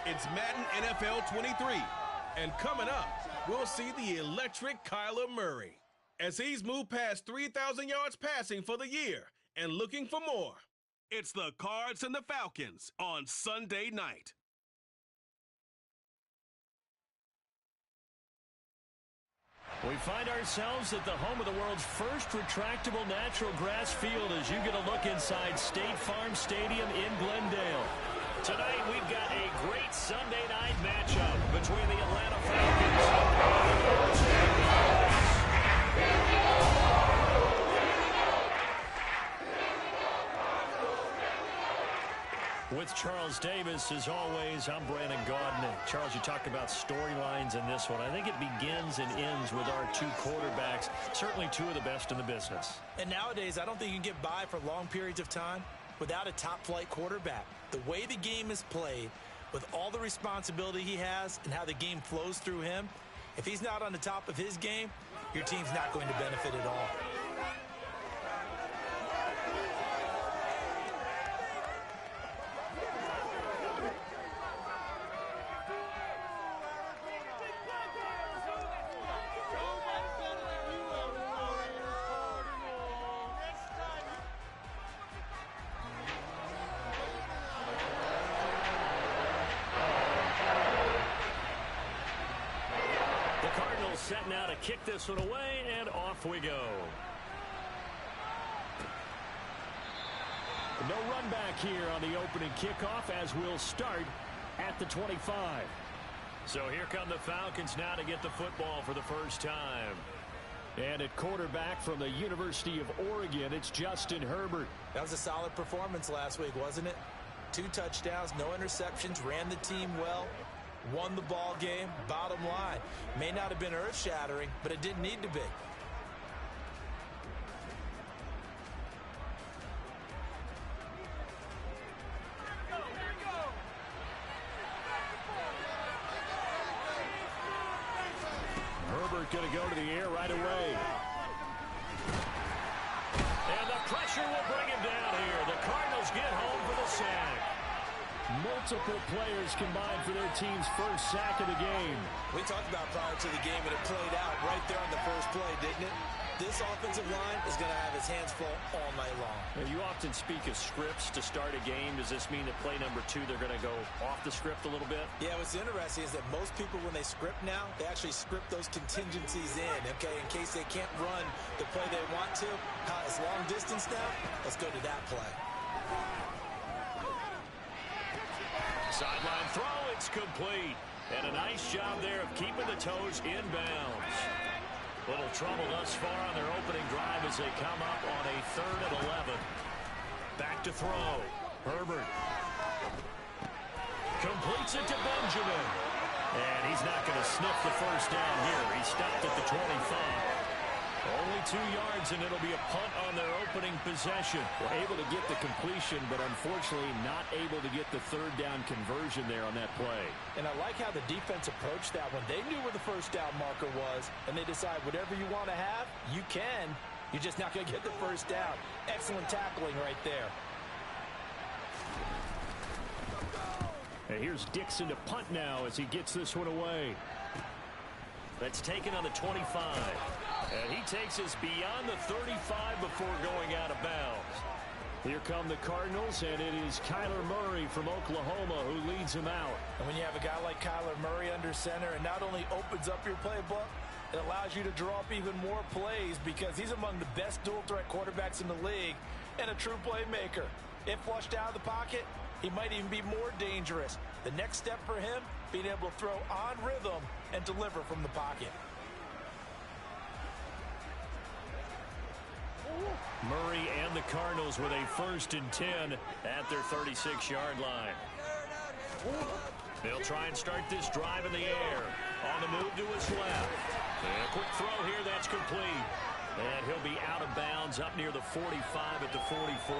It's Madden NFL 23. And coming up, we'll see the electric Kyler Murray as he's moved past 3,000 yards passing for the year and looking for more. It's the Cards and the Falcons on Sunday night. We find ourselves at the home of the world's first retractable natural grass field as you get a look inside State Farm Stadium in Glendale. Tonight we've got a great Sunday night matchup between the Atlanta Falcons and the Los With Charles Davis, as always, I'm Brandon Gaudin. Charles, you talked about storylines in this one. I think it begins and ends with our two quarterbacks, certainly two of the best in the business. And nowadays, I don't think you can get by for long periods of time without a top-flight quarterback. The way the game is played, with all the responsibility he has and how the game flows through him, if he's not on the top of his game, your team's not going to benefit at all. Set now to kick this one away, and off we go. No run back here on the opening kickoff as we'll start at the 25. So here come the Falcons now to get the football for the first time. And at quarterback from the University of Oregon, it's Justin Herbert. That was a solid performance last week, wasn't it? 2 touchdowns, no interceptions, ran the team well. Won the ball game. Bottom line, may not have been earth-shattering, but it didn't need to be. Herbert going to go to the air right away. And the pressure will bring him down here. The Cardinals get home for the sack. Multiple players combined for their team's first sack of the game. We talked about prior to the game, and it played out right there on the first play, didn't it? This offensive line is going to have his hands full all night long. And you often speak of scripts to start a game. Does this mean that play number 2, they're going to go off the script a little bit? Yeah, what's interesting is that most people, when they script now, they actually script those contingencies in, okay, in case they can't run the play they want to. It's long distance now. Let's go to that play. Sideline throw, it's complete. And a nice job there of keeping the toes in bounds. Little trouble thus far on their opening drive as they come up on a 3rd and 11. Back to throw. Herbert. Completes it to Benjamin. And he's not going to sniff the first down here. He stopped at the 25. Only 2 yards, and it'll be a punt on their opening possession. Well, able to get the completion, but unfortunately not able to get the 3rd down conversion there on that play. And I like how the defense approached that one. They knew where the first down marker was, and they decide whatever you want to have, you can. You're just not going to get the first down. Excellent tackling right there. And here's Dixon to punt now as he gets this one away. That's taken on the 25. And he takes us beyond the 35 before going out of bounds. Here come the Cardinals, and it is Kyler Murray from Oklahoma who leads him out. And when you have a guy like Kyler Murray under center, it not only opens up your playbook, it allows you to draw up even more plays because he's among the best dual-threat quarterbacks in the league and a true playmaker. If flushed out of the pocket, he might even be more dangerous. The next step for him, being able to throw on rhythm and deliver from the pocket. Murray and the Cardinals with a 1st and 10 at their 36-yard line. They'll try and start this drive in the air. On the move to his left. And a quick throw here, that's complete. And he'll be out of bounds up near the 45 at the 44.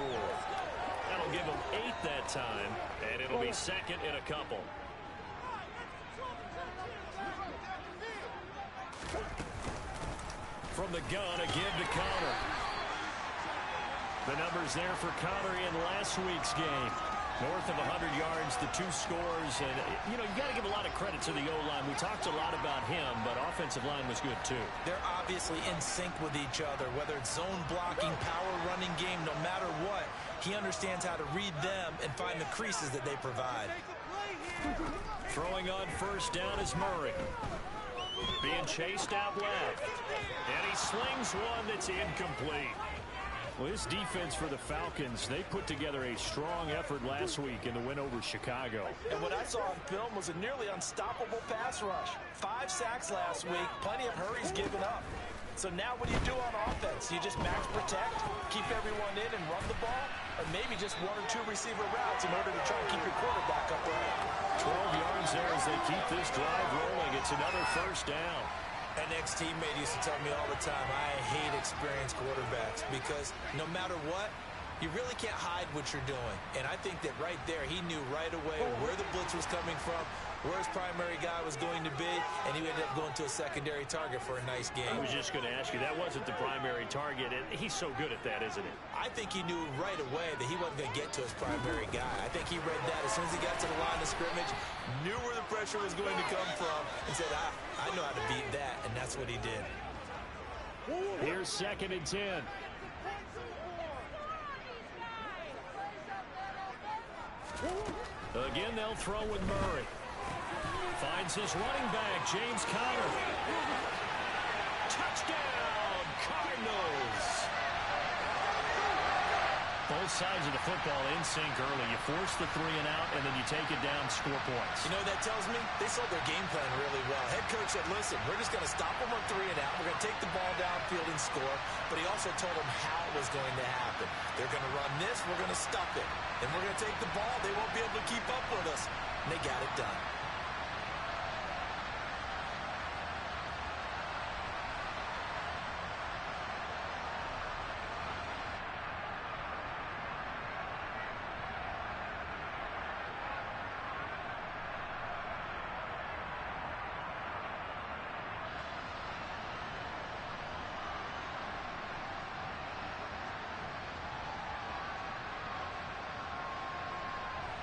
That'll give him 8 that time, and it'll be 2nd and a couple. From the gun, again to Connor. The numbers there for Connor in last week's game. North of 100 yards, the 2 scores. And, you got to give a lot of credit to the O-line. We talked a lot about him, but offensive line was good, too. They're obviously in sync with each other, whether it's zone blocking, power running game, no matter what. He understands how to read them and find the creases that they provide. Throwing on first down is Murray. Being chased out left. And he slings one that's incomplete. Well, this defense for the Falcons, they put together a strong effort last week in the win over Chicago. And what I saw on film was a nearly unstoppable pass rush. 5 sacks last week, plenty of hurries given up. So now what do you do on offense? You just max protect, keep everyone in and run the ball, or maybe just 1 or 2 receiver routes in order to try and keep your quarterback upright. 12 yards there as they keep this drive rolling. It's another first down. An ex-teammate used to tell me all the time, I hate experienced quarterbacks because no matter what, you really can't hide what you're doing. And I think that right there, he knew right away where the blitz was coming from, where his primary guy was going to be, and he ended up going to a secondary target for a nice game. I was just going to ask you, that wasn't the primary target, and he's so good at that, isn't he? I think he knew right away that he wasn't going to get to his primary guy. I think he read that as soon as he got to the line of scrimmage, knew where the pressure was going to come from, and said, I know how to beat that, and that's what he did. Here's 2nd and 10. Again, they'll throw with Murray. Finds his running back, James Conner. Touchdown, Cardinals. Both sides of the football in sync early. You force the 3 and out, and then you take it down, score points. You know what that tells me? They saw their game plan really well. Head coach said, listen, we're just going to stop them on 3 and out. We're going to take the ball downfield and score. But he also told them how it was going to happen. They're going to run this. We're going to stuff it. Then we're going to take the ball. They won't be able to keep up with us. And they got it done.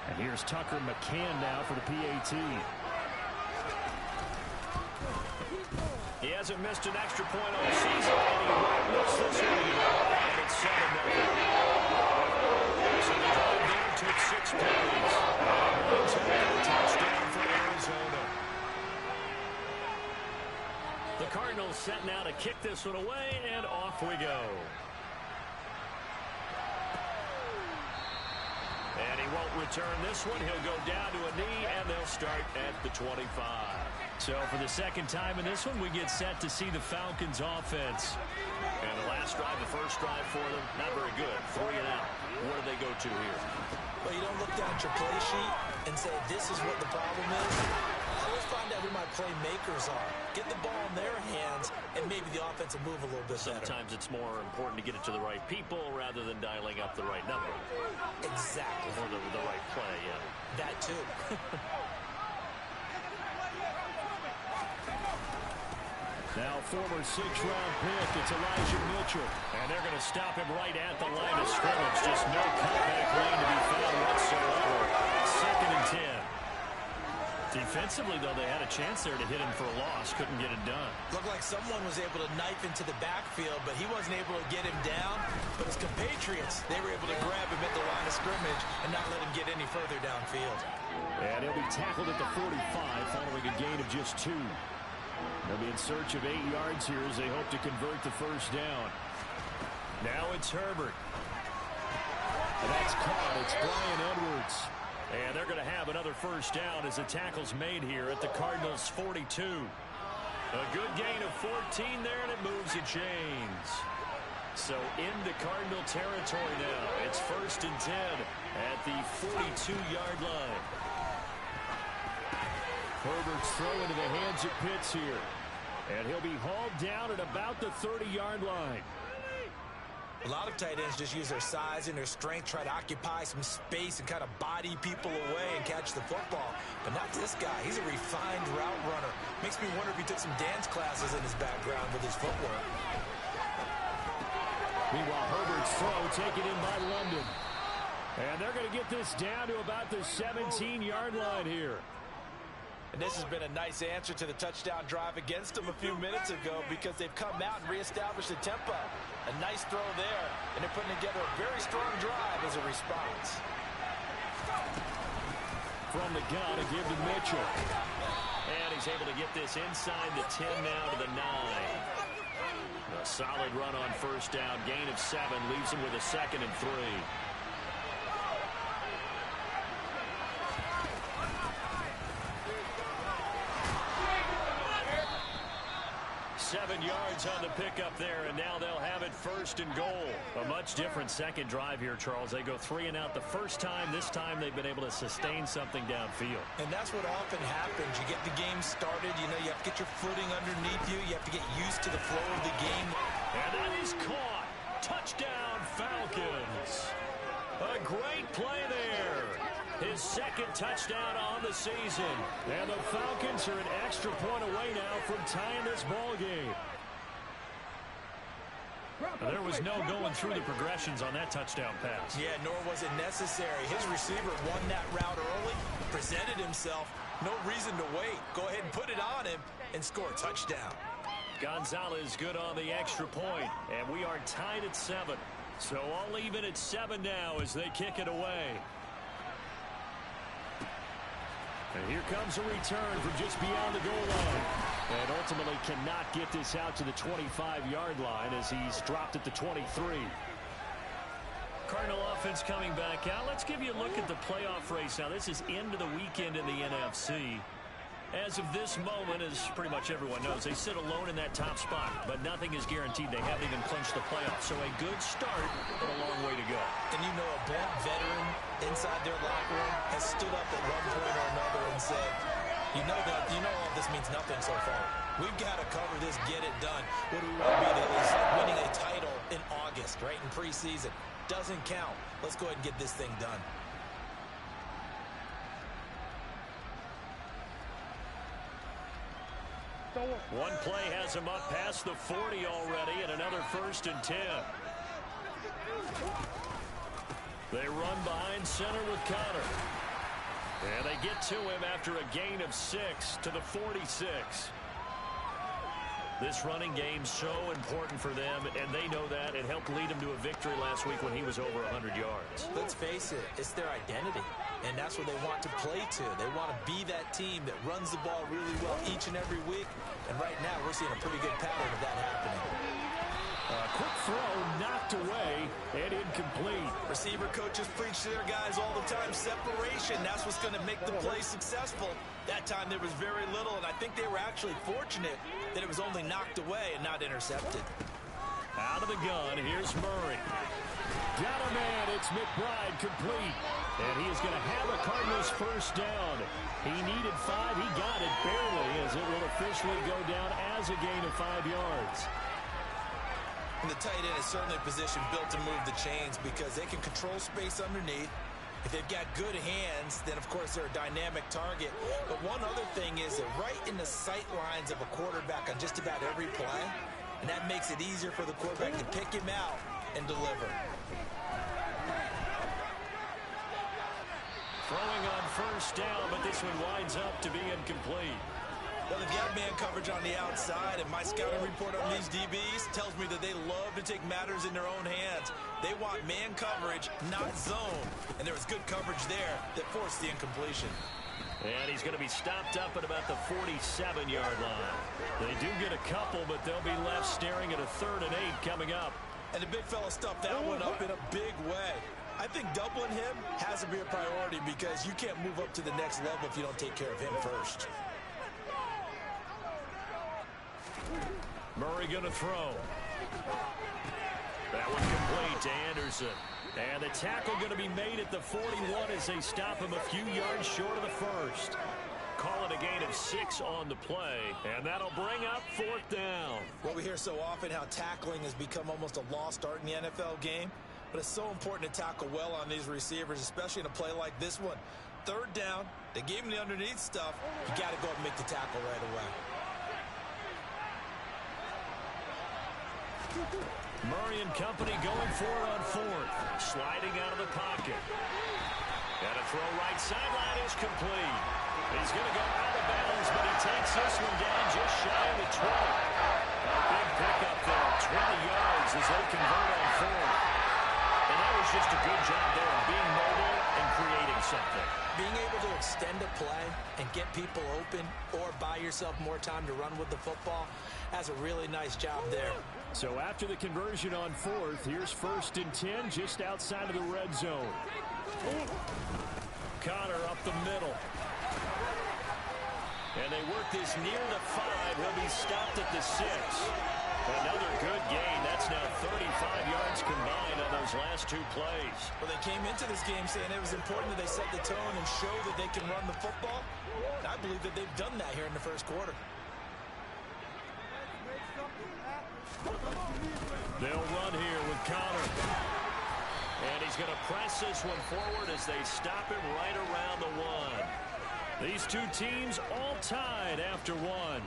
And here's Tucker McCann now for the PAT. He hasn't missed an extra point all season, and he won't miss this one. And it's 7-0. So the drive there took 6 plays. And a touchdown for Arizona. The Cardinals set now to kick this one away, and off we go. And he won't return this one. He'll go down to a knee, and they'll start at the 25. So for the second time in this one, we get set to see the Falcons offense. And the last drive, the first drive for them, not very good. 3 and out. Where do they go to here? Well, you don't look down at your play sheet and say, this is what the problem is. Let's find out who my playmakers are. Get the ball in their hands, and maybe the offense will move a little bit better. Sometimes it's more important to get it to the right people rather than dialing up the right number. Exactly. Or the right play, yeah. That too. Now former 6th-round pick, it's Elijah Mitchell. And they're going to stop him right at the line of scrimmage. Just no cutback lane to be found whatsoever. 2nd and 10. Defensively, though, they had a chance there to hit him for a loss. Couldn't get it done. Looked like someone was able to knife into the backfield, but he wasn't able to get him down. But his compatriots, they were able to grab him at the line of scrimmage and not let him get any further downfield. And he'll be tackled at the 45 following a gain of just 2. They'll be in search of 8 yards here as they hope to convert the first down. Now it's Herbert. And that's caught. It's Brian Edwards. And they're going to have another first down as the tackle's made here at the Cardinals' 42. A good gain of 14 there, and it moves the chains. So into Cardinal territory now. It's 1st and 10 at the 42-yard line. Herbert's throw into the hands of Pitts here. And he'll be hauled down at about the 30-yard line. A lot of tight ends just use their size and their strength, try to occupy some space and kind of body people away and catch the football. But not this guy. He's a refined route runner. Makes me wonder if he took some dance classes in his background with his footwork. Meanwhile, Herbert's throw taken in by London. And they're going to get this down to about the 17-yard line here. And this has been a nice answer to the touchdown drive against them a few minutes ago because they've come out and reestablished the tempo. A nice throw there, and they're putting together a very strong drive as a response. From the gun, a give to Mitchell. And he's able to get this inside the 10 now to the 9. A solid run on first down. Gain of 7 leaves him with a 2nd and 3. 7 yards on the pickup there, and now they'll have it 1st and goal. A much different second drive here, Charles. They go 3 and out the first time. This time they've been able to sustain something downfield. And that's what often happens. You get the game started. You know, you have to get your footing underneath you. You have to get used to the flow of the game. And that is caught. Touchdown, Falcons. A great play there. His 2nd touchdown on the season. And the Falcons are an extra point away now from tying this ball game. There was no going through the progressions on that touchdown pass. Yeah, nor was it necessary. His receiver won that route early, presented himself. No reason to wait. Go ahead and put it on him and score a touchdown. Gonzalez good on the extra point, and we are tied at 7. So all even at 7 now as they kick it away. And here comes a return from just beyond the goal line. And ultimately cannot get this out to the 25-yard line as he's dropped at the 23. Cardinal offense coming back out. Let's give you a look at the playoff race now. This is into the weekend in the NFC. As of this moment, as pretty much everyone knows, they sit alone in that top spot, but nothing is guaranteed. They haven't even clinched the playoffs, so a good start, but a long way to go. And you know, a blunt veteran inside their locker room has stood up at one point or another and said, you know all this means nothing so far. We've got to cover this, get it done. What do we want to be? That is winning a title in August, right, in preseason. Doesn't count. Let's go ahead and get this thing done. One play has him up past the 40 already, and another 1st and 10. They run behind center with Connor. And they get to him after a gain of 6 to the 46. This running game's so important for them, and they know that. It helped lead them to a victory last week when he was over 100 yards. Let's face it, it's their identity, and that's what they want to play to. They want to be that team that runs the ball really well each and every week, and right now we're seeing a pretty good pattern of that happening. Quick throw, knocked away, and incomplete. Receiver coaches preach to their guys all the time. Separation, that's what's going to make the play successful. That time there was very little, and I think they were actually fortunate that it was only knocked away and not intercepted. Out of the gun, here's Murray. Got a man, it's McBride complete. And he is going to have a Cardinals 1st down. He needed 5, he got it barely, as it will officially go down as a gain of 5 yards. And the tight end is certainly a position built to move the chains because they can control space underneath. If they've got good hands, then of course they're a dynamic target. But one other thing is that right in the sight lines of a quarterback on just about every play, and that makes it easier for the quarterback to pick him out and deliver. Throwing on 1st down, but this one winds up to be incomplete. Well, they've got man coverage on the outside, and my scouting report on these DBs tells me that they love to take matters in their own hands. They want man coverage, not zone. And there was good coverage there that forced the incompletion. And he's going to be stopped up at about the 47-yard line. They do get a couple, but they'll be left staring at a 3rd and 8 coming up. And the big fella stuffed that one up in a big way. I think doubling him has to be a priority because you can't move up to the next level if you don't take care of him first. Murray going to throw. That one complete to Anderson. And the tackle going to be made at the 41 as they stop him a few yards short of the 1st. Call it a gain of 6 on the play, and that'll bring up 4th down. Well, we hear so often how tackling has become almost a lost art in the NFL game, but it's so important to tackle well on these receivers, especially in a play like this one. 3rd down, they gave him the underneath stuff. You got to go and make the tackle right away. Murray and company going for it on fourth. Sliding out of the pocket. And a throw right sideline is complete. He's going to go out of bounds, but he takes this one down just shy of the 20. A big pickup there, 20 yards as they convert on fourth. And that was just a good job there of being mobile and creating something. Being able to extend a play and get people open or buy yourself more time to run with the football, that's a really nice job there. So after the conversion on fourth, here's 1st and 10 just outside of the red zone. Connor up the middle. And they work this near the 5. He'll be stopped at the 6. Another good gain. That's now 35 yards combined on those last 2 plays. Well, they came into this game saying it was important that they set the tone and show that they can run the football. And I believe that they've done that here in the first quarter. They'll run here with Connor. And he's going to press this one forward as they stop him right around the 1. These 2 teams all tied after 1.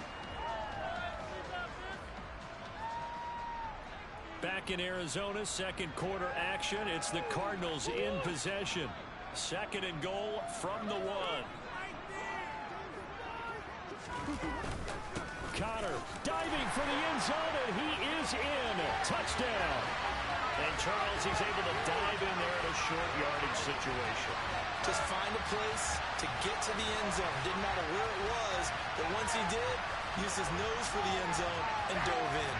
Back in Arizona, second quarter action. It's the Cardinals in possession. 2nd and goal from the 1. Connor diving for the end zone, and he is in. Touchdown. And Charles, he's able to dive in there in a short yardage situation. Just find a place to get to the end zone. Didn't matter where it was, but once he did, used his nose for the end zone and dove in.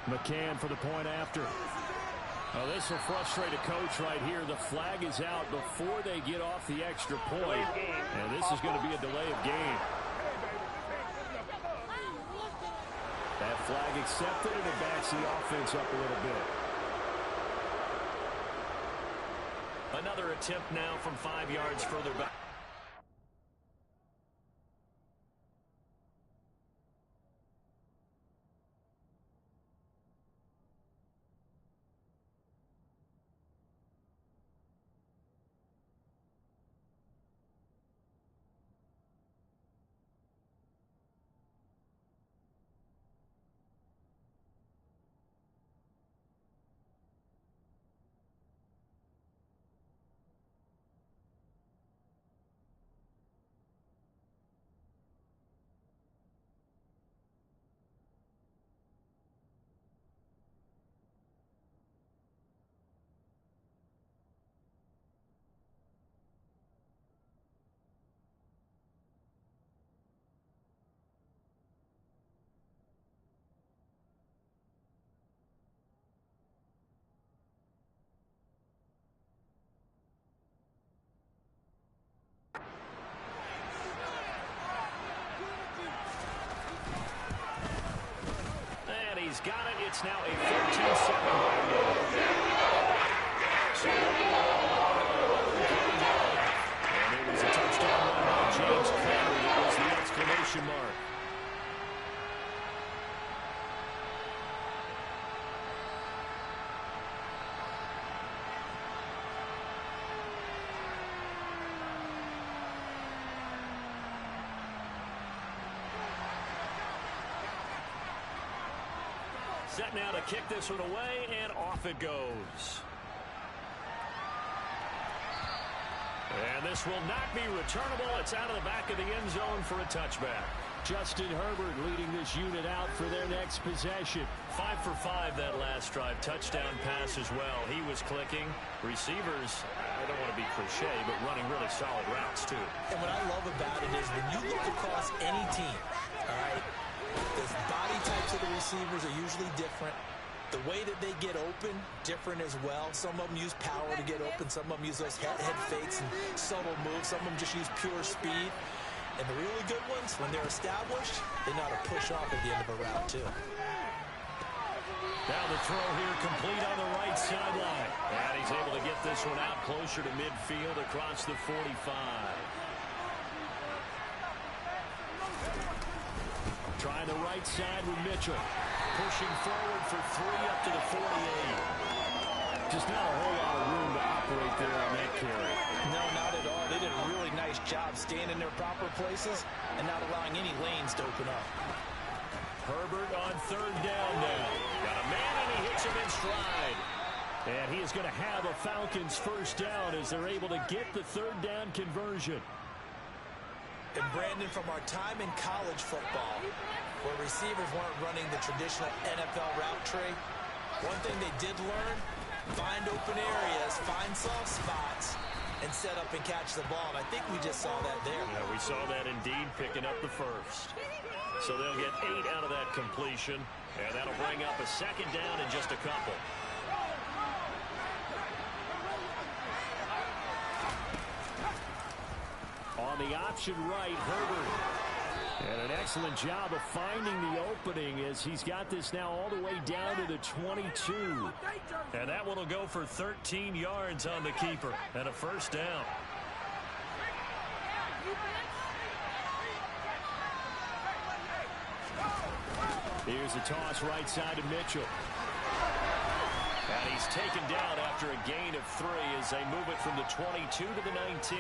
McCann for the point after. Oh, this will frustrate a coach right here. The flag is out before they get off the extra point. And this is going to be a delay of game. That flag accepted, and it backs the offense up a little bit. Another attempt now from 5 yards further back. He's got it. It's now a 13-7 ball game. And it was a touchdown run by James Conner. That was the exclamation mark. Set now to kick this one away, and off it goes. And this will not be returnable. It's out of the back of the end zone for a touchback. Justin Herbert leading this unit out for their next possession. 5 for 5 that last drive. Touchdown pass as well. He was clicking. Receivers, I don't want to be cliche, but running really solid routes too. And what I love about it is when you look across any team, all right, the body types of the receivers are usually different. The way that they get open, different as well. Some of them use power to get open. Some of them use those head fakes and subtle moves. Some of them just use pure speed. And the really good ones, when they're established, they know how to push off at the end of a route, too. Now the throw here complete on the right sideline. And he's able to get this one out closer to midfield across the 45. Trying the right side with Mitchell. Pushing forward for 3 up to the 48. Just not a whole lot of room to operate there on that carry. No, not at all. They did a really nice job staying in their proper places and not allowing any lanes to open up. Herbert on 3rd down now. Got a man and he hits him in stride. And he is going to have a Falcons first down as they're able to get the 3rd down conversion. And Brandon, from our time in college football, where receivers weren't running the traditional NFL route tree, one thing they did learn, find open areas, find soft spots, and set up and catch the ball. And I think we just saw that there. Yeah, we saw that indeed, picking up the first. So they'll get 8 out of that completion, and that'll bring up a 2nd down in just a couple. On the option right, Herbert. And an excellent job of finding the opening as he's got this now all the way down to the 22. And that one will go for 13 yards on the keeper and a first down. Here's a toss right side to Mitchell. And he's taken down after a gain of 3 as they move it from the 22 to the 19.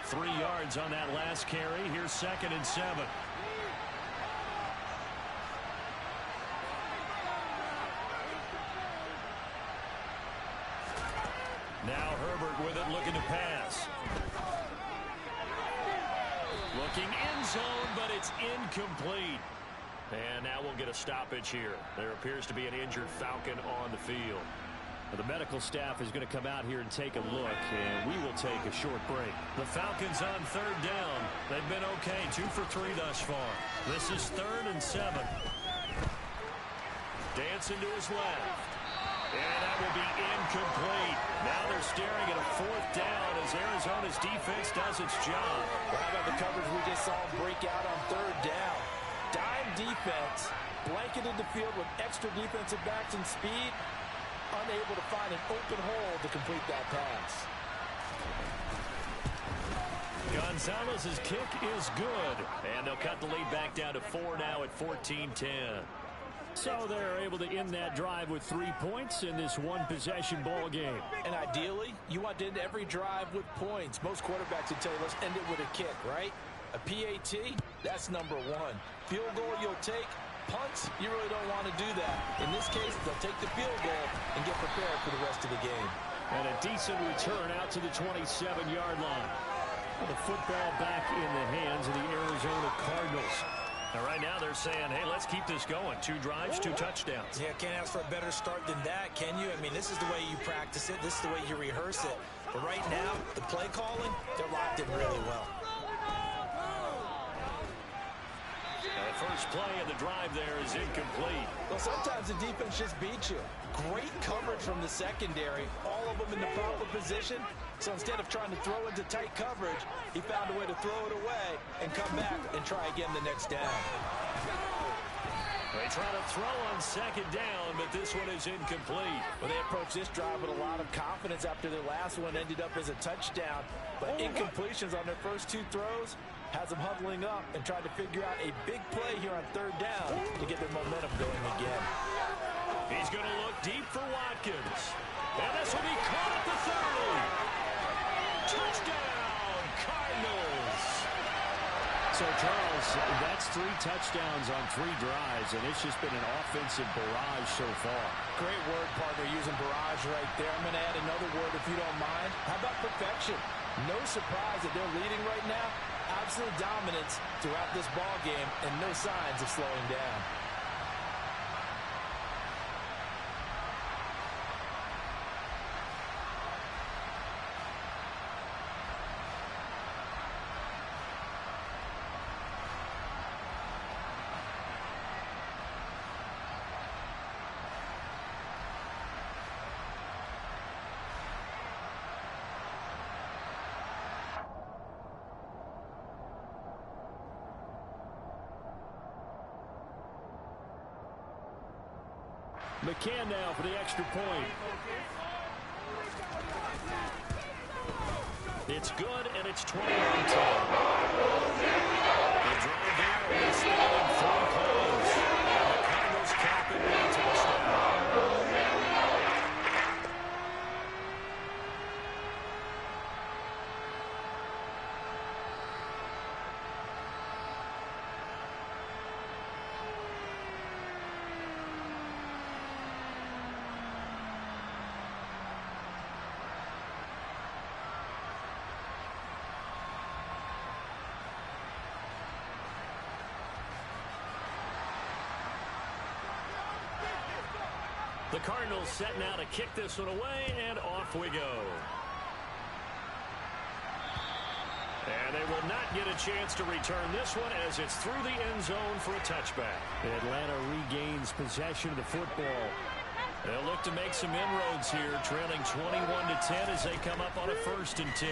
3 yards on that last carry. Here's 2nd and 7. Now Herbert with it, looking to pass. Looking end zone, but it's incomplete. And now we'll get a stoppage here. There appears to be an injured Falcon on the field. The medical staff is going to come out here and take a look, and we will take a short break. The Falcons on 3rd down. They've been okay, 2 for 3 thus far. This is 3rd and 7. Dancing to his left. And that will be incomplete. Now they're staring at a 4th down as Arizona's defense does its job. Well, how about the coverage we just saw break out on 3rd down? Dime defense, blanketed the field with extra defensive backs and speed. Unable to find an open hole to complete that pass. Gonzalez's kick is good. And they'll cut the lead back down to 4 now at 14-10. So they're able to end that drive with 3 points in this one-possession ball game. And ideally, you want to end every drive with points. Most quarterbacks would tell you, let's end it with a kick, right? A PAT, that's number 1. Field goal you'll take. Punts, you really don't want to do that. In this case, they'll take the field goal and get prepared for the rest of the game. And a decent return out to the 27-yard line. Well, the football back in the hands of the Arizona Cardinals. Now, right now they're saying, hey, let's keep this going. 2 drives, 2 touchdowns. Yeah, can't ask for a better start than that, can you? I mean, this is the way you practice it. This is the way you rehearse it. But right now, the play calling, they're locked in really well. The first play of the drive there is incomplete. Well, sometimes the defense just beats you. Great coverage from the secondary. All of them in the proper position. So instead of trying to throw into tight coverage, he found a way to throw it away and come back and try again the next down. They try to throw on 2nd down, but this one is incomplete. Well, they approached this drive with a lot of confidence after their last one ended up as a touchdown. But incompletions on their first 2 throws has them huddling up and trying to figure out a big play here on 3rd down to get their momentum going again. He's going to look deep for Watkins. And this will be caught at the 30. Touchdown, Cardinals. So, Charles, that's 3 touchdowns on 3 drives, and it's just been an offensive barrage so far. Great word, partner, using barrage right there. I'm going to add another word if you don't mind. How about perfection? No surprise that they're leading right now. Constant dominance throughout this ball game and no signs of slowing down. McCann now for the extra point. It's good, and it's 21-10. The drive there is spanning 3 plays. And the Cardinals cap it into the stop. The Cardinals set now to kick this one away, and off we go. And they will not get a chance to return this one as it's through the end zone for a touchback. Atlanta regains possession of the football. They'll look to make some inroads here, trailing 21-10 as they come up on a 1st and 10.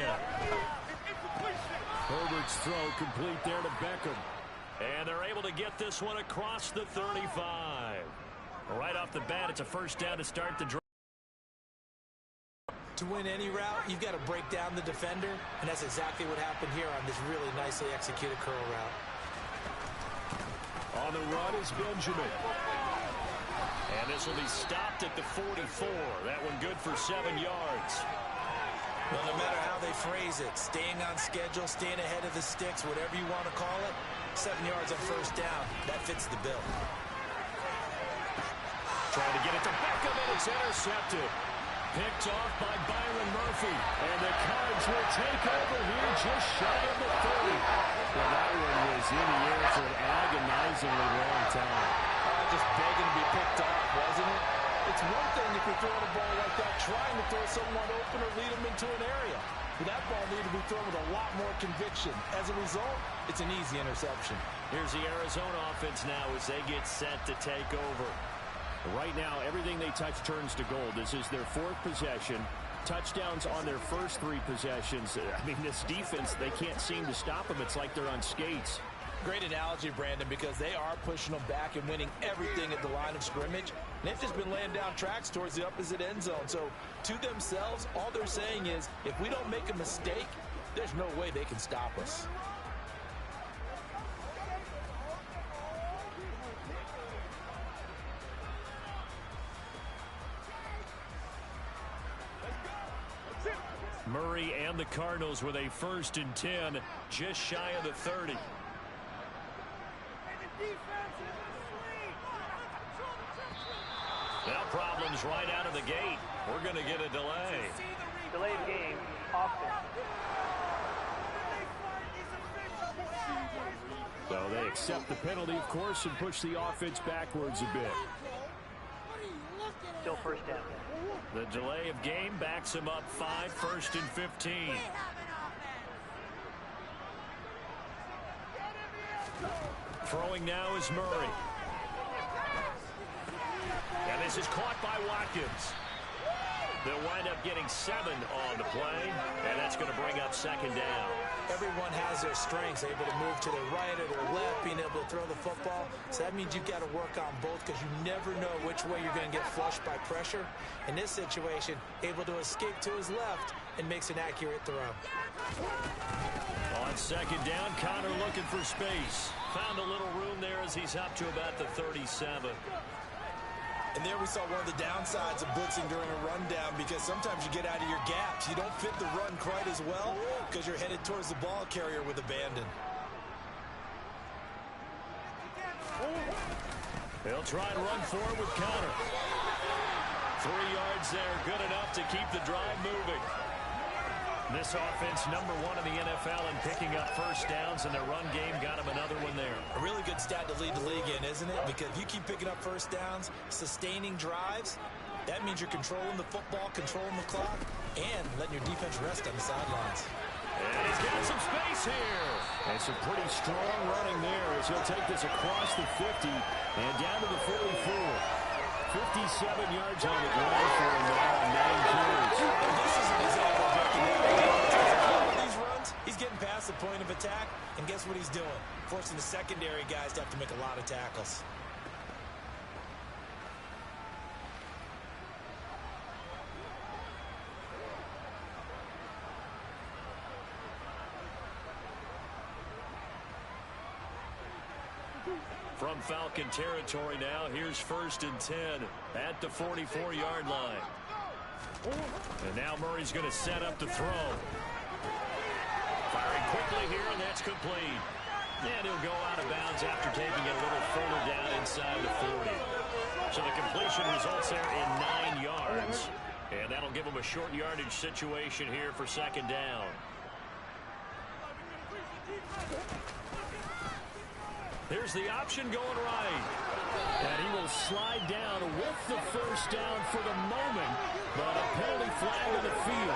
Herbert's throw complete there to Beckham. And they're able to get this one across the 35. Right off the bat, it's a 1st down to start the drive. To win any route, you've got to break down the defender, and that's exactly what happened here on this really nicely executed curl route. On the run is Benjamin. And this will be stopped at the 44. That one good for 7 yards. Well, no matter how they phrase it, staying on schedule, staying ahead of the sticks, whatever you want to call it, 7 yards on 1st down, that fits the bill. Trying to get it to Beckham, and it's intercepted. Picked off by Byron Murphy. And the Cards will take over here just shy of the 30. Well, that one was in the air for an agonizingly long time. Just begging to be picked off, wasn't it? It's one thing if you're throwing a ball like that, trying to throw someone open or lead them into an area. But that ball needed to be thrown with a lot more conviction. As a result, it's an easy interception. Here's the Arizona offense now as they get set to take over. Right now, everything they touch turns to gold. This is their 4th possession. Touchdowns on their first 3 possessions. I mean, this defense, they can't seem to stop them. It's like they're on skates. Great analogy, Brandon, because they are pushing them back and winning everything at the line of scrimmage. And they've just been laying down tracks towards the opposite end zone. So, to themselves, all they're saying is, if we don't make a mistake, there's no way they can stop us. Murray and the Cardinals with a 1st and 10, just shy of the 30. Now problems right out of the gate. We're going to get a delay. Delayed game, offense. So they accept the penalty, of course, and push the offense backwards a bit. Still 1st down. The delay of game backs him up 5, 1st and 15. Throwing now is Murray. And this is caught by Watkins. They'll wind up getting 7 on the play, and that's going to bring up 2nd down. Everyone has their strengths, able to move to their right or their left, being able to throw the football. So that means you've got to work on both because you never know which way you're going to get flushed by pressure. In this situation, able to escape to his left and makes an accurate throw. On 2nd down, Connor looking for space. Found a little room there as he's up to about the 37. And there we saw one of the downsides of blitzing during a rundown because sometimes you get out of your gaps. You don't fit the run quite as well because you're headed towards the ball carrier with abandon. They'll try and run forward with Connor. 3 yards there, good enough to keep the drive moving. This offense #1 in the NFL in picking up first downs, and their run game got them another one there. A really good stat to lead the league in, isn't it? Because if you keep picking up first downs, sustaining drives, that means you're controlling the football, controlling the clock, and letting your defense rest on the sidelines. And he's got some space here. And some pretty strong running there as he'll take this across the 50 and down to the 44. 57 yards on the ground for him now on 9 carries. This is an example of breaking down. These runs, he's getting past the point of attack, and guess what he's doing? Forcing the secondary guys to have to make a lot of tackles. From Falcon territory now, here's 1st and 10 at the 44-yard line. And now Murray's going to set up to throw. Firing quickly here, and that's complete. And he'll go out of bounds after taking it a little further down inside the 40. So the completion results there in 9 yards. And that'll give him a short yardage situation here for 2nd down. Here's the option going right. And he will slide down with the first down for the moment, but a penalty flag on the field.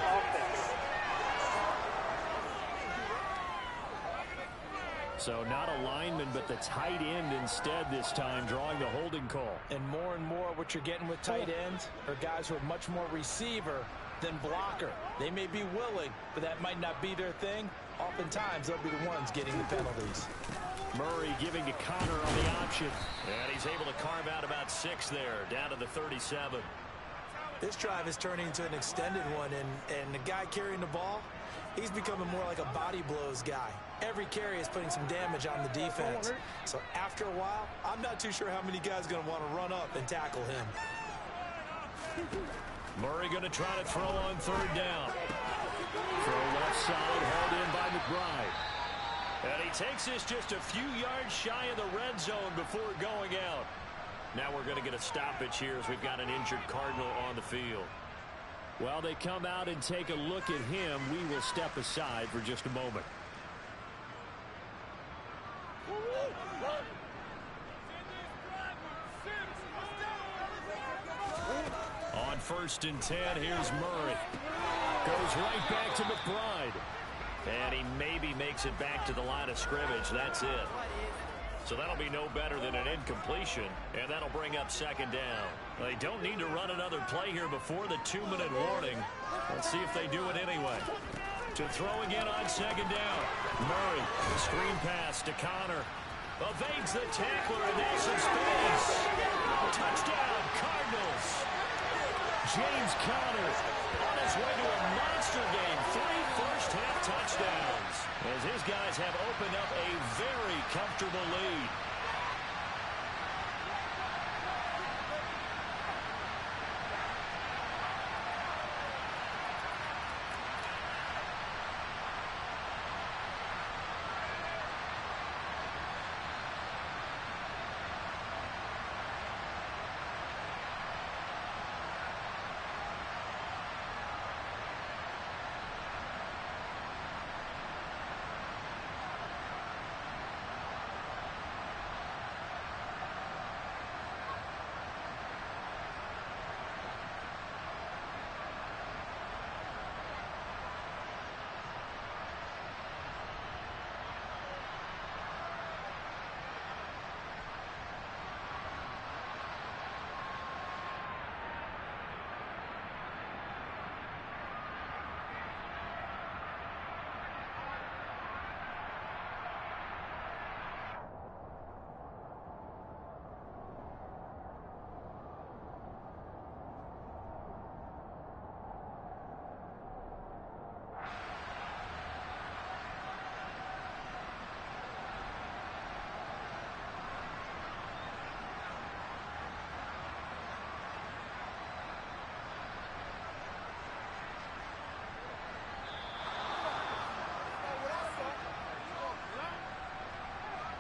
So not a lineman, but the tight end instead this time, drawing the holding call. And more what you're getting with tight ends are guys who are much more receiver than blocker. They may be willing, but that might not be their thing. Oftentimes, they'll be the ones getting the penalties. Murray giving to Connor on the option. And he's able to carve out about 6 there, down to the 37. This drive is turning into an extended one, and the guy carrying the ball, he's becoming more like a body blows guy. Every carry is putting some damage on the defense. So after a while, I'm not too sure how many guys are going to want to run up and tackle him. Murray going to try to throw on 3rd down. Throw left side, hauled in by McBride. And he takes this just a few yards shy of the red zone before going out. Now we're going to get a stoppage here as we've got an injured Cardinal on the field. While they come out and take a look at him, we will step aside for just a moment. On 1st and 10, here's Murray. Goes right back to McBride. And he maybe makes it back to the line of scrimmage. That's it. So that'll be no better than an incompletion, and that'll bring up 2nd down. They don't need to run another play here before the 2-minute warning. Let's see if they do it anyway. To throw again on 2nd down. Murray, screen pass to Connor. Evades the tackler, and there's some space. Touchdown, Cardinals. James Conner on his way to a monster game. 3 first-half touchdowns as his guys have opened up a very comfortable lead.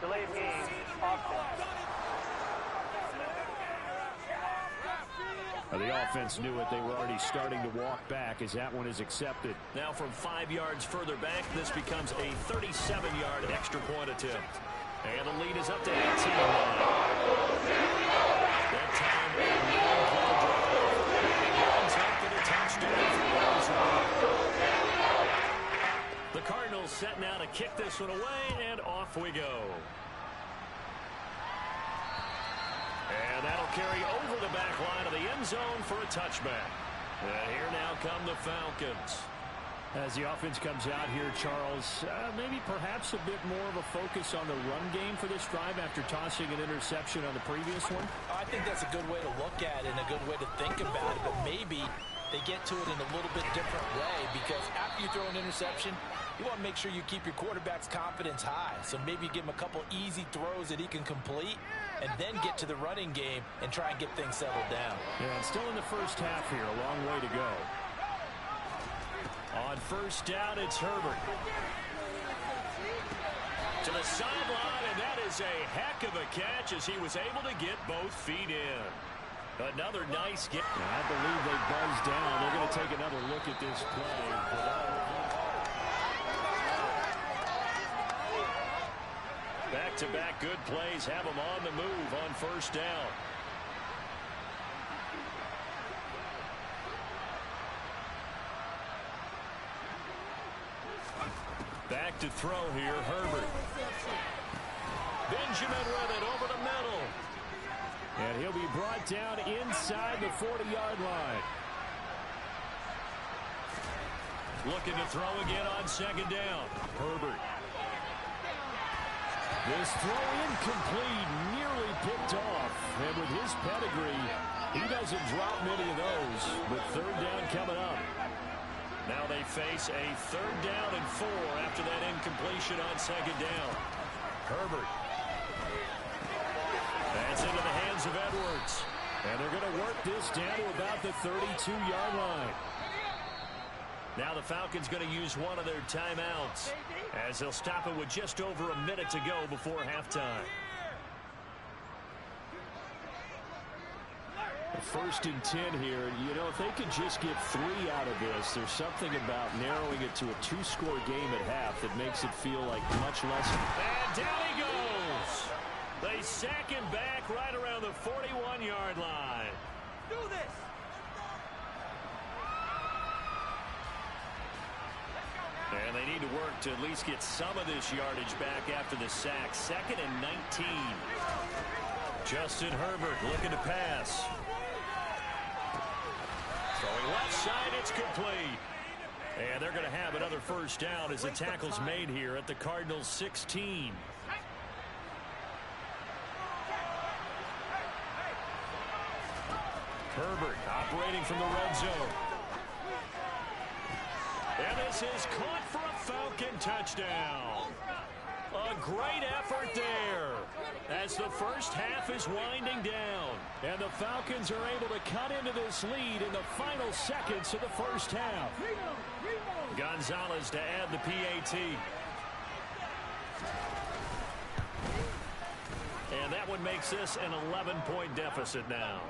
Delayed game, offense. The offense knew it. They were already starting to walk back as that one is accepted. Now from 5 yards further back, this becomes a 37-yard extra point attempt. And the lead is up to 18 now. That time, a 9-play drive. One take and a touchdown for Arizona. The Cardinals set now to kick this one away, and off we go. And that'll carry over the back line of the end zone for a touchback. And here now come the Falcons. As the offense comes out here, Charles, maybe perhaps a bit more of a focus on the run game for this drive after tossing an interception on the previous one? I think that's a good way to look at it and a good way to think about it, but maybe they get to it in a little bit different way, because after you throw an interception, you want to make sure you keep your quarterback's confidence high. So maybe give him a couple easy throws that he can complete and then get to the running game and try and get things settled down. Yeah, and still in the first half here, a long way to go. On first down, it's Herbert. To the sideline, and that is a heck of a catch as he was able to get both feet in. Another nice get. I believe they buzzed down. They're going to take another look at this play. Back-to-back good plays have them on the move on first down. Back to throw here, Herbert. Benjamin with it over the middle. And he'll be brought down inside the 40-yard line. Looking to throw again on second down. Herbert. This throw incomplete, nearly picked off. And with his pedigree, he doesn't drop many of those. But third down coming up. Now they face a third down and 4 after that incompletion on second down. Herbert. That's into the hands of Edwards. And they're going to work this down to about the 32-yard line. Now the Falcons going to use one of their timeouts as they'll stop it with just over a minute to go before halftime. First and 10 here. You know, if they could just get 3 out of this, there's something about narrowing it to a 2-score game at half that makes it feel like much less. And down he goes. They sack him back right around the 41-yard line. Do this. And they need to work to at least get some of this yardage back after the sack. 2nd and 19. Justin Herbert looking to pass. Throwing left side, it's complete. And they're going to have another first down as the tackle's made here at the Cardinals' 16. Herbert operating from the red zone. And this is caught for a Falcon touchdown. A great effort there as the first half is winding down. And the Falcons are able to cut into this lead in the final seconds of the first half. Gonzalez to add the PAT. And that one makes this an 11-point deficit now.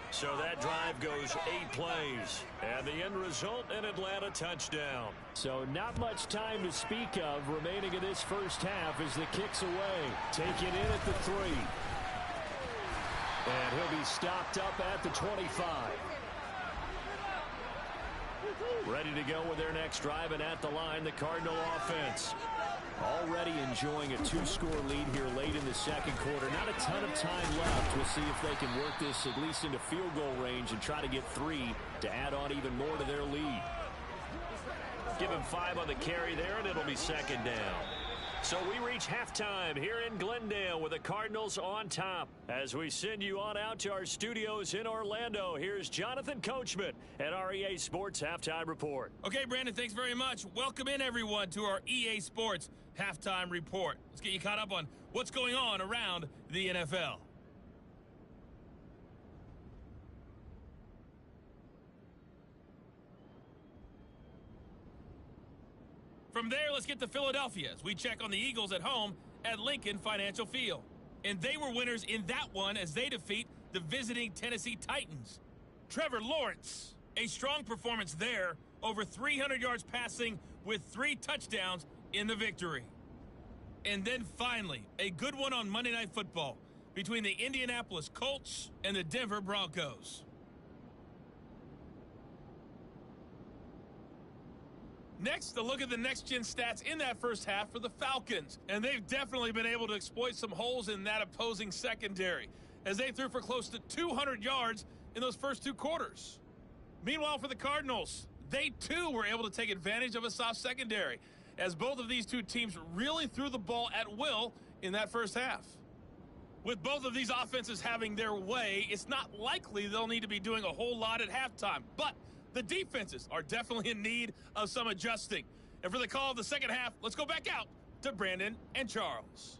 So that drive goes 8 plays. And the end result, an Atlanta touchdown. So not much time to speak of remaining in this first half as the kick's away. Taken in at the 3. And he'll be stopped up at the 25. Ready to go with their next drive, and at the line, the Cardinal offense. Already enjoying a 2-score lead here late in the second quarter. Not a ton of time left. We'll see if they can work this at least into field goal range and try to get 3 to add on even more to their lead. Give him 5 on the carry there, and it'll be second down. So we reach halftime here in Glendale with the Cardinals on top. As we send you on out to our studios in Orlando, here's Jonathan Coachman at our EA Sports Halftime Report. Okay, Brandon, thanks very much. Welcome in, everyone, to our EA Sports Halftime Report. Let's get you caught up on what's going on around the NFL. From there, let's get to Philadelphia as we check on the Eagles at home at Lincoln Financial Field. And they were winners in that one as they defeat the the visiting Tennessee Titans. Trevor Lawrence, a strong performance there, over 300 yards passing with 3 touchdowns in the victory. And then finally, a good one on Monday Night Football between the Indianapolis Colts and the Denver Broncos. Next, a look at the next-gen stats in that first half for the Falcons. And they've definitely been able to exploit some holes in that opposing secondary, as they threw for close to 200 yards in those first 2 quarters. Meanwhile, for the Cardinals, they too were able to take advantage of a soft secondary, as both of these two teams really threw the ball at will in that first half. With both of these offenses having their way, it's not likely they'll need to be doing a whole lot at halftime. But the defenses are definitely in need of some adjusting. And for the call of the second half, let's go back out to Brandon and Charles.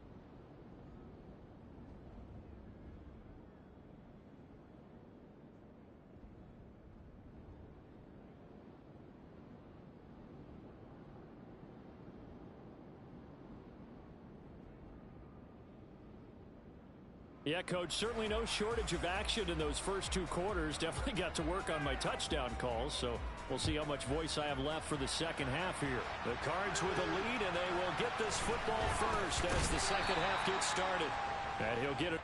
Yeah, Coach, certainly no shortage of action in those first 2 quarters. Definitely got to work on my touchdown calls, so we'll see how much voice I have left for the second half here. The Cards with a lead, and they will get this football first as the second half gets started. And he'll get it.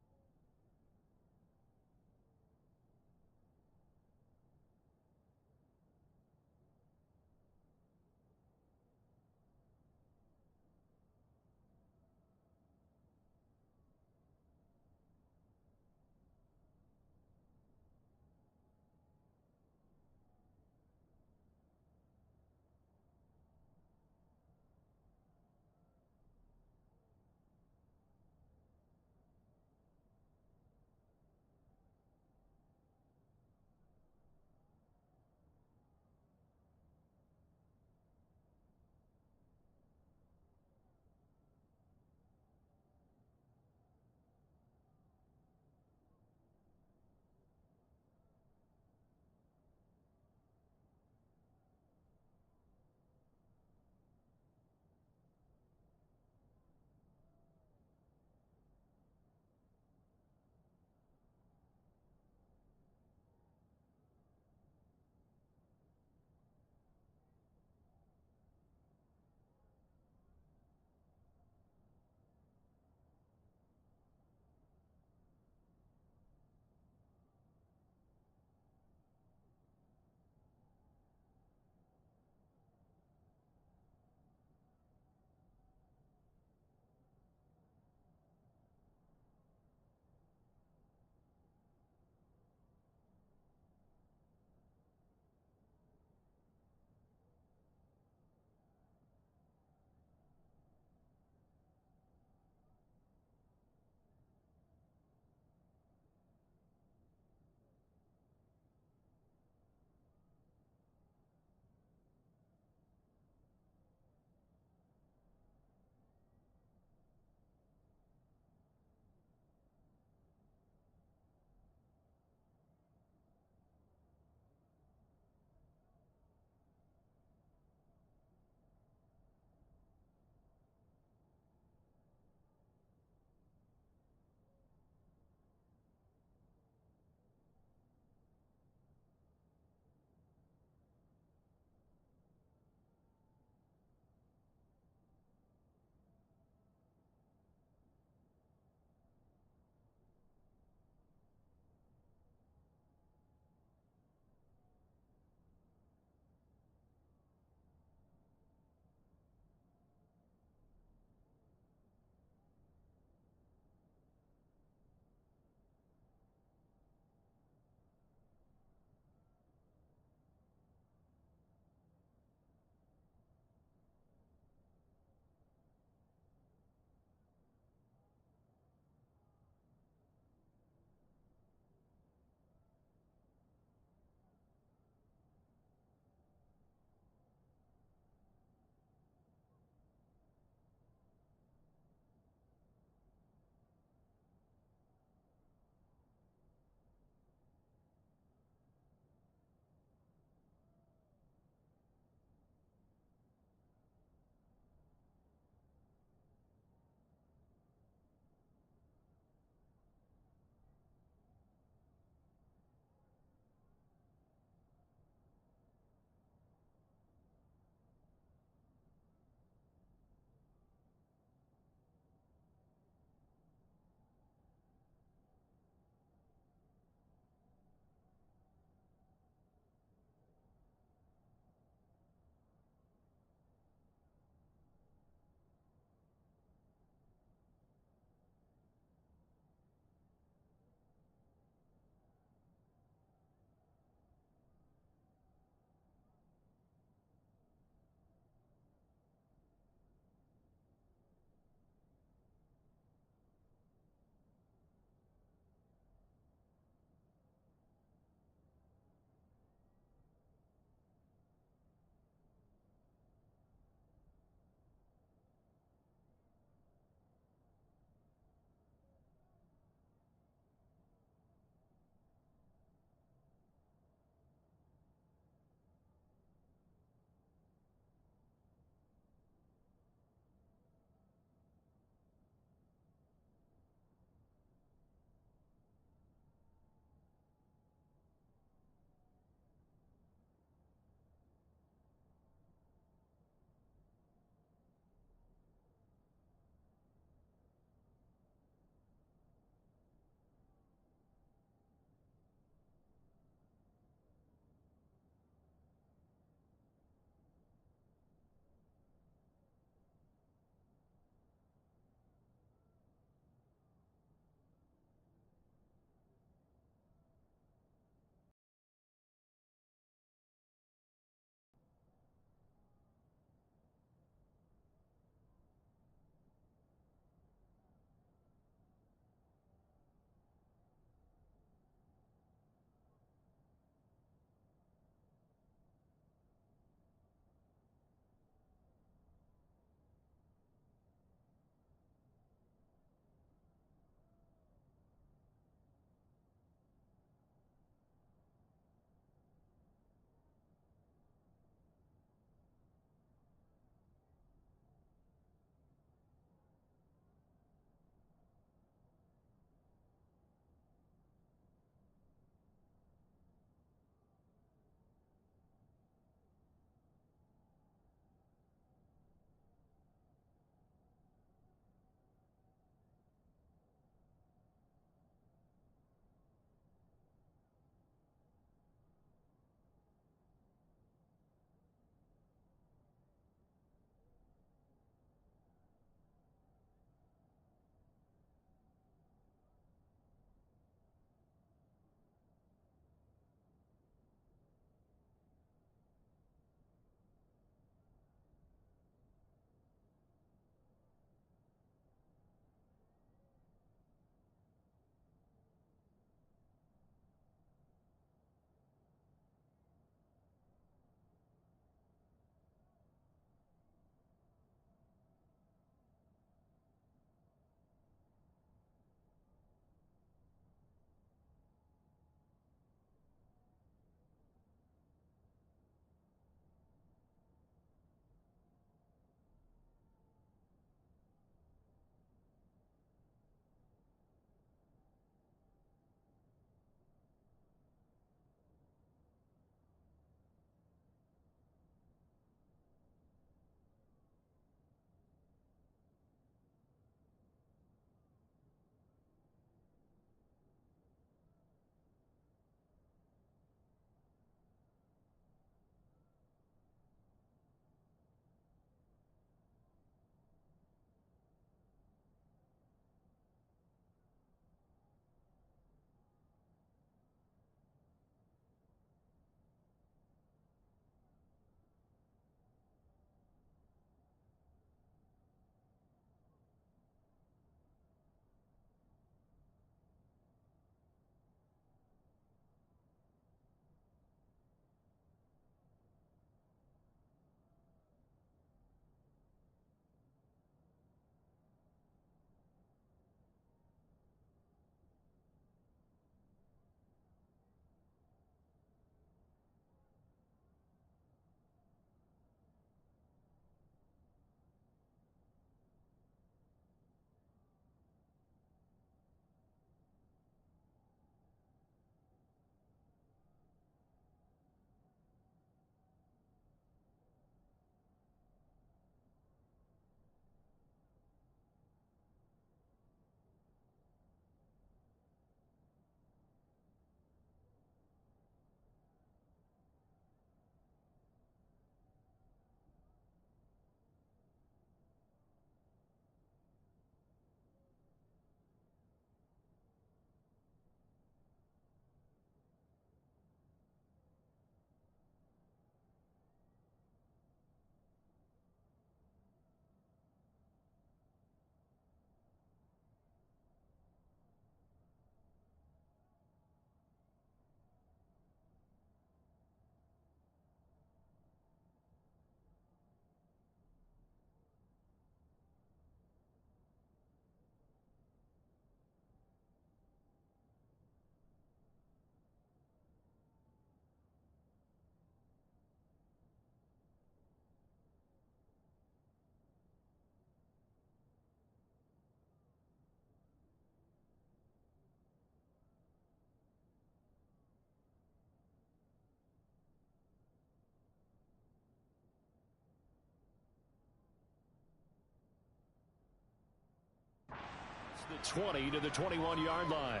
20 to the 21-yard line.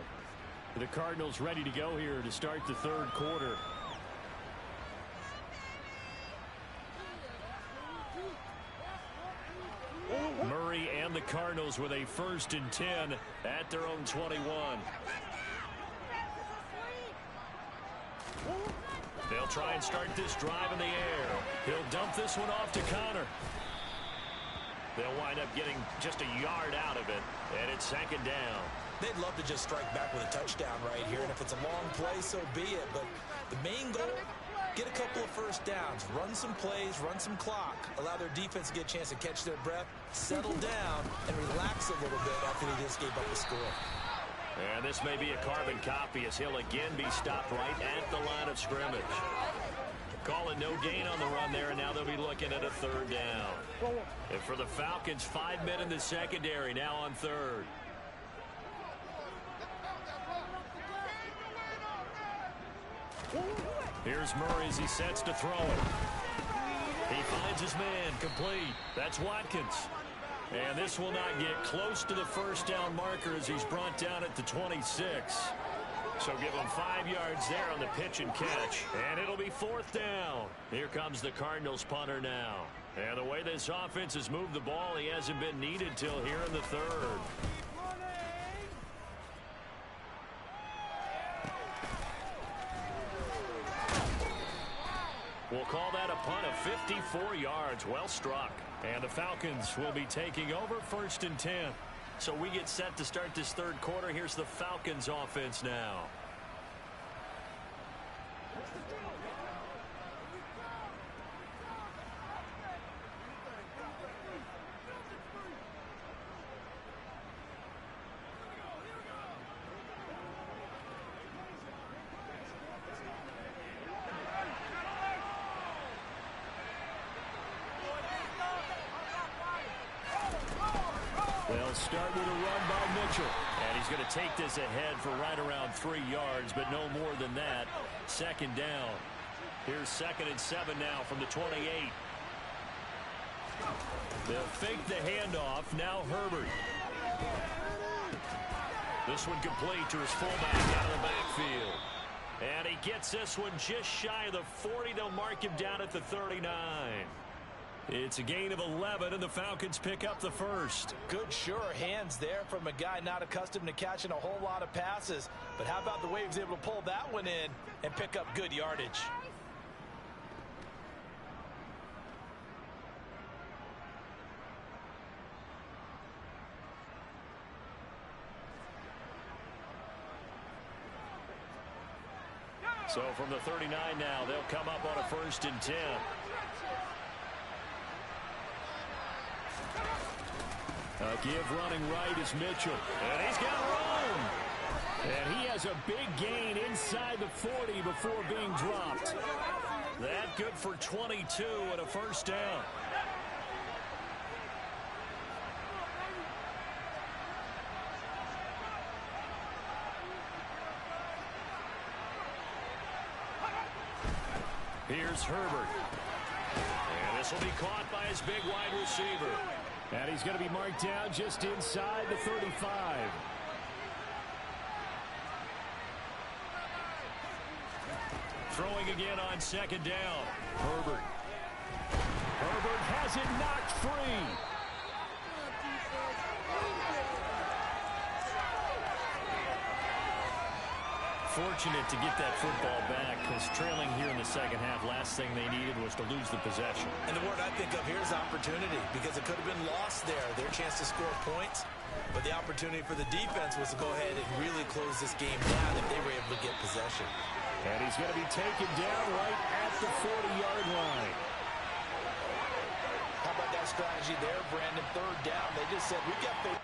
The Cardinals ready to go here to start the third quarter. Murray and the Cardinals with a 1st and 10 at their own 21. They'll try and start this drive in the air. He'll dump this one off to Connor. They'll wind up getting just a yard out of it, and it's 2nd down. They'd love to just strike back with a touchdown right here, and if it's a long play, so be it. But the main goal, get a couple of first downs, run some plays, run some clock, allow their defense to get a chance to catch their breath, settle down, and relax a little bit after they just gave up the score. And this may be a carbon copy as he'll again be stopped right at the line of scrimmage. Call it no gain on the run there, and now they'll be looking at a 3rd down. And for the Falcons, 5 men in the secondary now on 3rd. Here's Murray as he sets to throw it. He finds his man, complete. That's Watkins. And this will not get close to the 1st down marker as he's brought down at the 26. So give him 5 yards there on the pitch and catch. And it'll be 4th down. Here comes the Cardinals punter now. And the way this offense has moved the ball, he hasn't been needed till here in the 3rd. We'll call that a punt of 54 yards. Well struck. And the Falcons will be taking over 1st and 10. So we get set to start this 3rd quarter. Here's the Falcons offense now. They'll start with a run by Mitchell. And he's going to take this ahead for right around 3 yards, but no more than that. 2nd down. Here's 2nd and 7 now from the 28. They'll fake the handoff. Now Herbert. This one complete to his fullback out of the backfield. And he gets this one just shy of the 40. They'll mark him down at the 39. It's a gain of 11, and the Falcons pick up the 1st. Good, sure hands there from a guy not accustomed to catching a whole lot of passes. But how about the way he was able to pull that one in and pick up good yardage? So from the 39 now, they'll come up on a 1st and 10. A give running right is Mitchell. And he's got room. And he has a big gain inside the 40 before being dropped. That good for 22 and a 1st down. Here's Herbert. And this will be caught by his big wide receiver. And he's going to be marked down just inside the 35. Throwing again on 2nd down. Herbert. Herbert has it knocked free. Fortunate to get that football back, because trailing here in the 2nd half, last thing they needed was to lose the possession. And the word I think of here is opportunity, because it could have been lost there, their chance to score points. But the opportunity for the defense was to go ahead and really close this game down if they were able to get possession. And he's going to be taken down right at the 40-yard line. How about that strategy there, Brandon? 3rd down. They just said, we got the...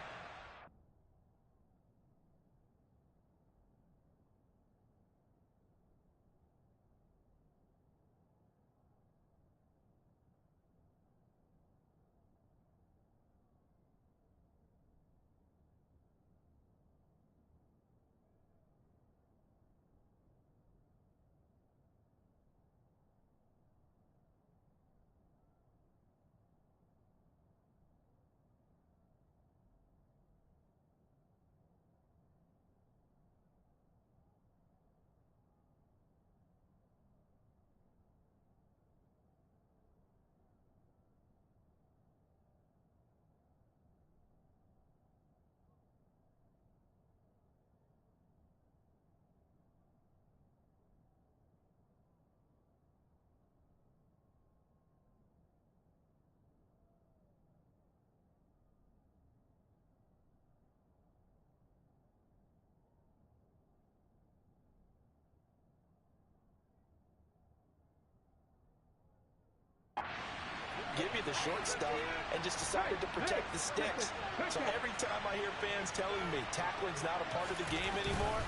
give you the short stuff and just decided to protect the sticks. So every time I hear fans telling me tackling's not a part of the game anymore,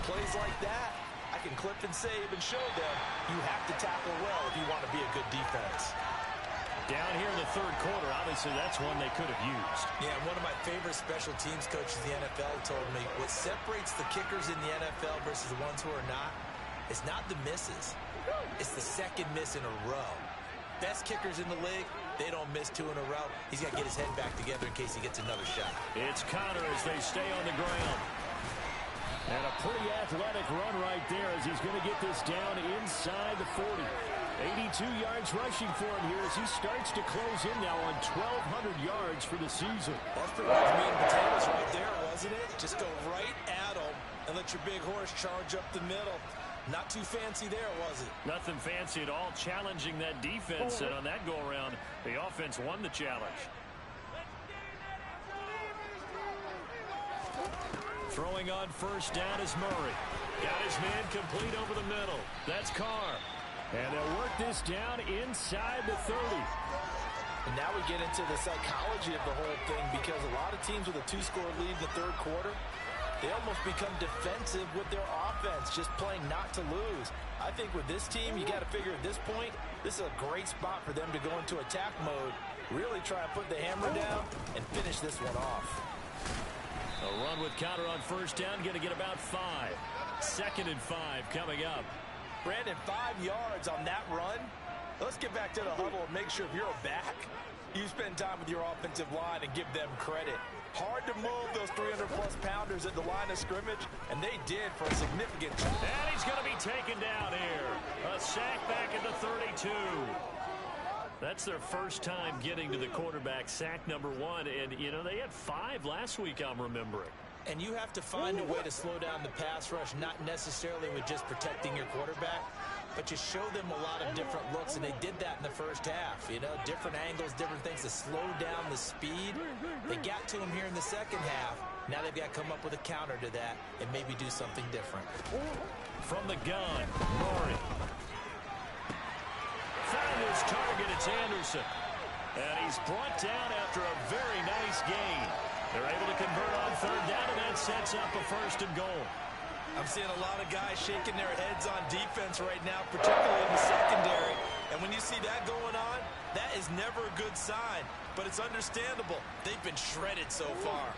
plays like that, I can clip and save and show them you have to tackle well if you want to be a good defense. Down here in the third quarter, obviously that's one they could have used. Yeah, one of my favorite special teams coaches in the NFL told me what separates the kickers in the NFL versus the ones who are not is not the misses. It's the second miss in a row. Best kickers in the league, they don't miss 2 in a row. He's got to get his head back together in case he gets another shot. It's Connor as they stay on the ground. And a pretty athletic run right there as he's going to get this down inside the 40. 82 yards rushing for him here as he starts to close in now on 1,200 yards for the season. That's pretty much meat and potatoes right there, wasn't it? Just go right at him and let your big horse charge up the middle. Not too fancy there, was it? Nothing fancy at all, challenging that defense. And on that go-around, the offense won the challenge. Throwing on first down is Murray. Got his man complete over the middle. That's Carr. And they'll work this down inside the 30. And now we get into the psychology of the whole thing because a lot of teams with a 2-score lead in the third quarter, they almost become defensive with their offense, just playing not to lose. I think with this team, you got to figure at this point, this is a great spot for them to go into attack mode, really try and put the hammer down and finish this one off. A run with Connor on first down, going to get about 5. 2nd and 5 coming up. Brandon, 5 yards on that run. Let's get back to the huddle and make sure if you're a back, you spend time with your offensive line and give them credit. Hard to move those 300-plus pounders at the line of scrimmage, and they did for a significant chunk. And he's going to be taken down here. A sack back at the 32. That's their first time getting to the quarterback, sack number 1. And, you know, they had 5 last week, I'm remembering. And you have to find a way to slow down the pass rush, not necessarily with just protecting your quarterback, but you show them a lot of different looks, and they did that in the first half. You know, different angles, different things to slow down the speed. They got to him here in the second half. Now they've got to come up with a counter to that and maybe do something different. From the gun, Murray. Found his target, it's Anderson. And he's brought down after a very nice gain. They're able to convert on third down, and that sets up a 1st and goal. I'm seeing a lot of guys shaking their heads on defense right now, particularly in the secondary. And when you see that going on, that is never a good sign. But it's understandable. They've been shredded so far.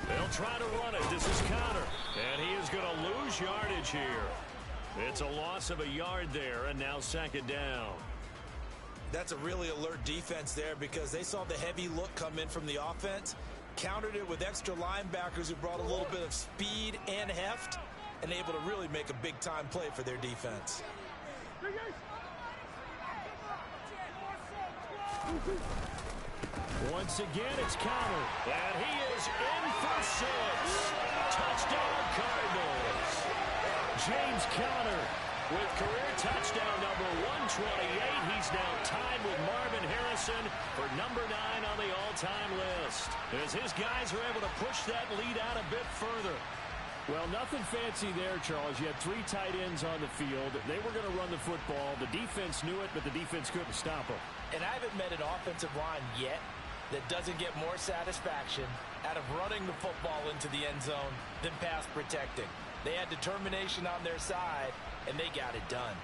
They'll try to run it. This is Connor. And he is going to lose yardage here. It's a loss of a yard there, and now 2nd down. That's a really alert defense there because they saw the heavy look come in from the offense, countered it with extra linebackers who brought a little bit of speed and heft, and able to really make a big-time play for their defense. Once again, it's Connor. And he is in for 6. Touchdown, Cardinals. James Conner with career touchdown number 128. He's now tied with Marvin Harrison for number 9 on the all-time list. As his guys are able to push that lead out a bit further. Well, nothing fancy there, Charles. You had 3 tight ends on the field. They were going to run the football. The defense knew it, but the defense couldn't stop them. And I haven't met an offensive line yet that doesn't get more satisfaction out of running the football into the end zone than pass protecting. They had determination on their side, and they got it done.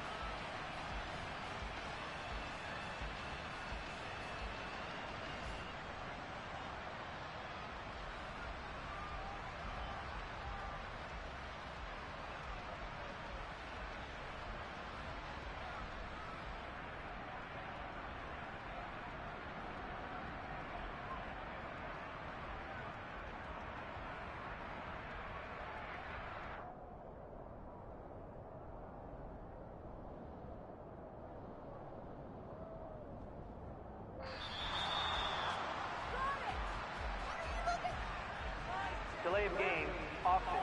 Delay of game, often.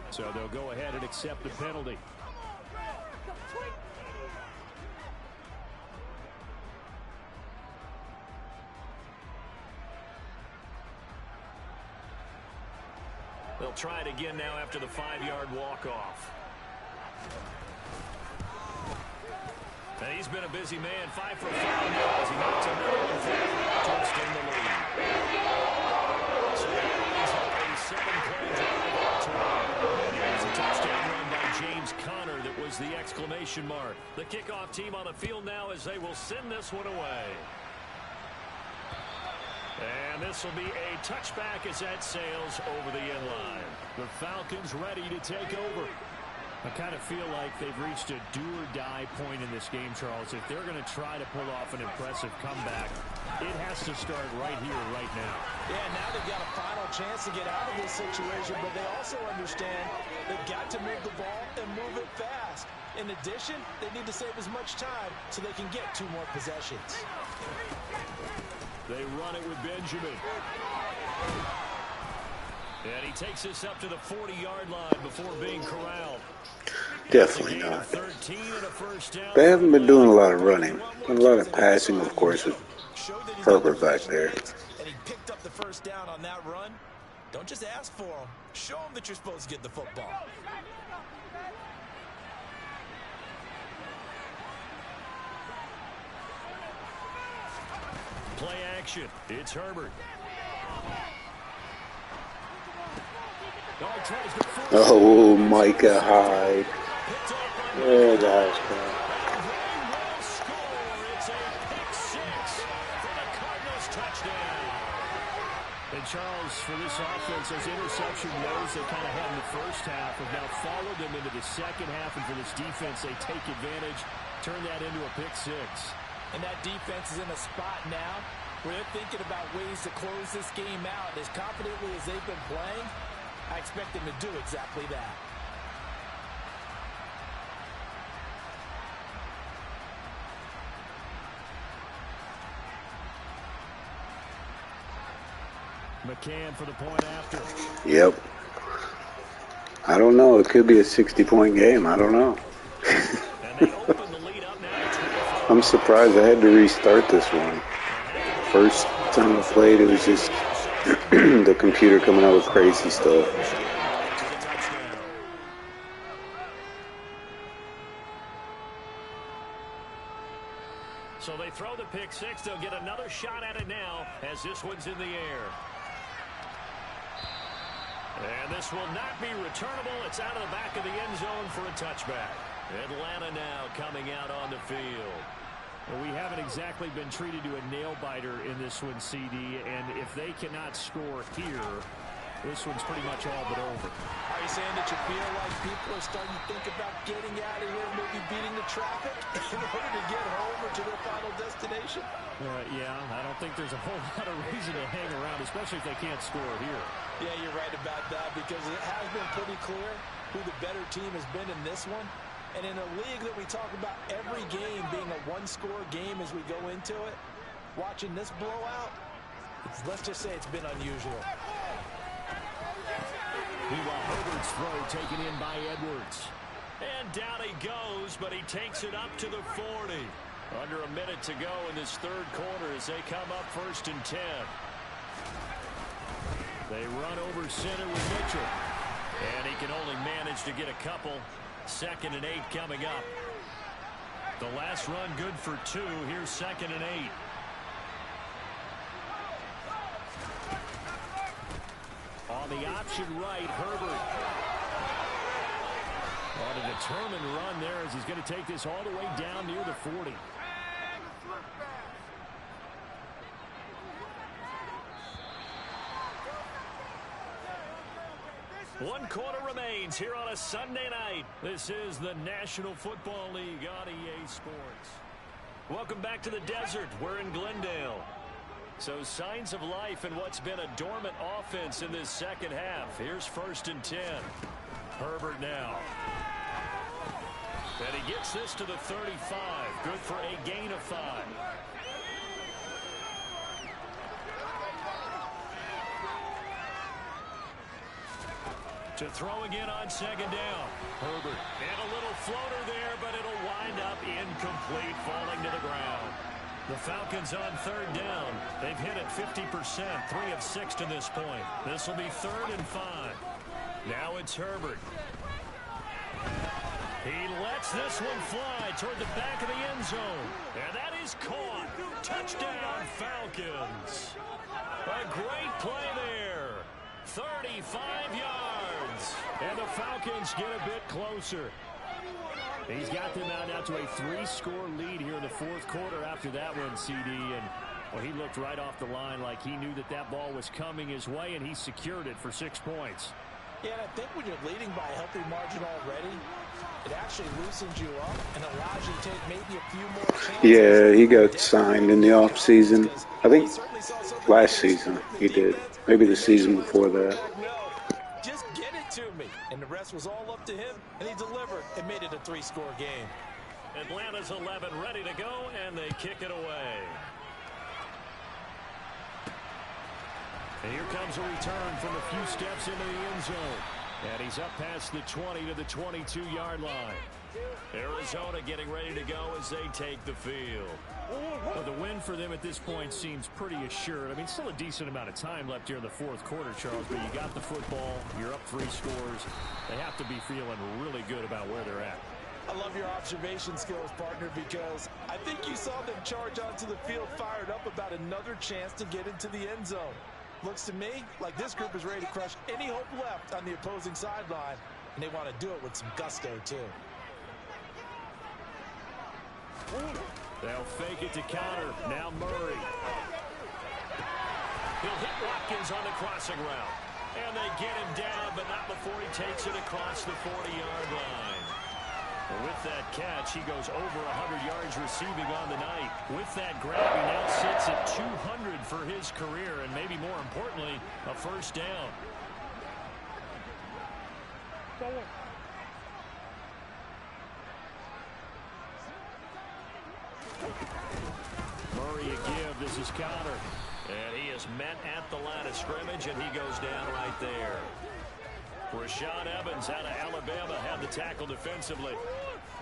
So they'll go ahead and accept the penalty. Complete. 2 They'll try it again now after the 5-yard walk-off. And he's been a busy man, 5 for 5 now as he knocks another one to extend the lead. So that brings up a 7-play drive all total. And here's a touchdown run by James Conner that was the exclamation mark. The kickoff team on the field now as they will send this one away. And this will be a touchback as that sails over the end line. The Falcons ready to take over. I kind of feel like they've reached a do-or-die point in this game, Charles. If they're going to try to pull off an impressive comeback, it has to start right here, right now. Yeah, now they've got a final chance to get out of this situation, but they also understand they've got to move the ball and move it fast. In addition, they need to save as much time so they can get 2 more possessions. They run it with Benjamin. And he takes this up to the 40-yard line before being corralled. Definitely not. They haven't been doing a lot of running. A lot of passing, of course, with Herbert back there. And he picked up the first down on that run. Don't just ask for him. Show him that you're supposed to get the football. Play action. It's Herbert. Oh, Micah Hyde. Yeah, guys. It's a pick 6 for the Cardinals touchdown. And Charles, for this offense, those interception lows they kind of had in the first half have now followed them into the second half. And for this defense, they take advantage, turn that into a pick 6. And that defense is in a spot now where they're thinking about ways to close this game out. As confidently as they've been playing, I expect them to do exactly that. McCann for the point after. Yep. I don't know. It could be a 60-point game. I don't know. And they open the lead up now. I'm surprised I had to restart this one. First time I played, it was just the computer coming out with crazy stuff. So they throw the pick 6. They'll get another shot at it now as this one's in the air. And this will not be returnable. It's out of the back of the end zone for a touchback. Atlanta now coming out on the field. Well, we haven't exactly been treated to a nail-biter in this one, CD, and if they cannot score here, this one's pretty much all but over. Are you saying that you feel like people are starting to think about getting out of here, maybe beating the traffic in order to get home or to their final destination? Yeah, I don't think there's a whole lot of reason to hang around, especially if they can't score here. Yeah, you're right about that because it has been pretty clear who the better team has been in this one. And in a league that we talk about every game being a one-score game as we go into it, watching this blowout, let's just say it's been unusual. Meanwhile, Herbert's throw taken in by Edwards. And down he goes, but he takes it up to the 40. Under a minute to go in this third quarter as they come up 1st and 10. They run over center with Mitchell. And he can only manage to get a couple. 2nd and 8 coming up. The last run good for 2. Here's 2nd and 8. On the option right, Herbert. On a determined run there as he's going to take this all the way down near the 40. One quarter remains here on a Sunday night. This is the National Football League on EA Sports. Welcome back to the desert. We're in Glendale. So signs of life in what's been a dormant offense in this second half. Here's 1st and 10. Herbert now. And he gets this to the 35. Good for a gain of 5. To throw again on 2nd down. Herbert. And a little floater there, but it'll wind up incomplete, falling to the ground. The Falcons on 3rd down. They've hit it 50%, 3 of 6 to this point. This will be 3rd and 5. Now it's Herbert. He lets this one fly toward the back of the end zone. And that is caught. Touchdown, Falcons. A great play there. 35 yards. And the Falcons get a bit closer. He's got them out now to a 3-score lead here in the fourth quarter after that one, CD. And well, he looked right off the line like he knew that that ball was coming his way, and he secured it for 6 points. Yeah, and I think when you're leading by a healthy margin already, it actually loosens you up and allows you to take maybe a few more chances. Yeah, he got signed in the offseason. I think last season he did. Maybe the season before that. Just get it to me. And the rest was all up to him, and he delivered and made it a 3-score game. Atlanta's 11 ready to go, and they kick it away. And here comes a return from a few steps into the end zone. And he's up past the 20 to the 22-yard line. Arizona getting ready to go as they take the field. Well, the win for them at this point seems pretty assured. I mean, still a decent amount of time left here in the fourth quarter, Charles, but you got the football, you're up 3 scores. They have to be feeling really good about where they're at. I love your observation skills, partner, because I think you saw them charge onto the field fired up about another chance to get into the end zone. Looks to me like this group is ready to crush any hope left on the opposing sideline, and they want to do it with some gusto, too. They'll fake it to counter. Now Murray. He'll hit Watkins on the crossing route. And they get him down, but not before he takes it across the 40-yard line. Well, with that catch, he goes over 100 yards receiving on the night. With that grab, he now sits at 200 for his career, and maybe more importantly, a first down. Murray a give. This is counter. And he is met at the line of scrimmage, and he goes down right there. Rashad Evans out of Alabama had the tackle defensively.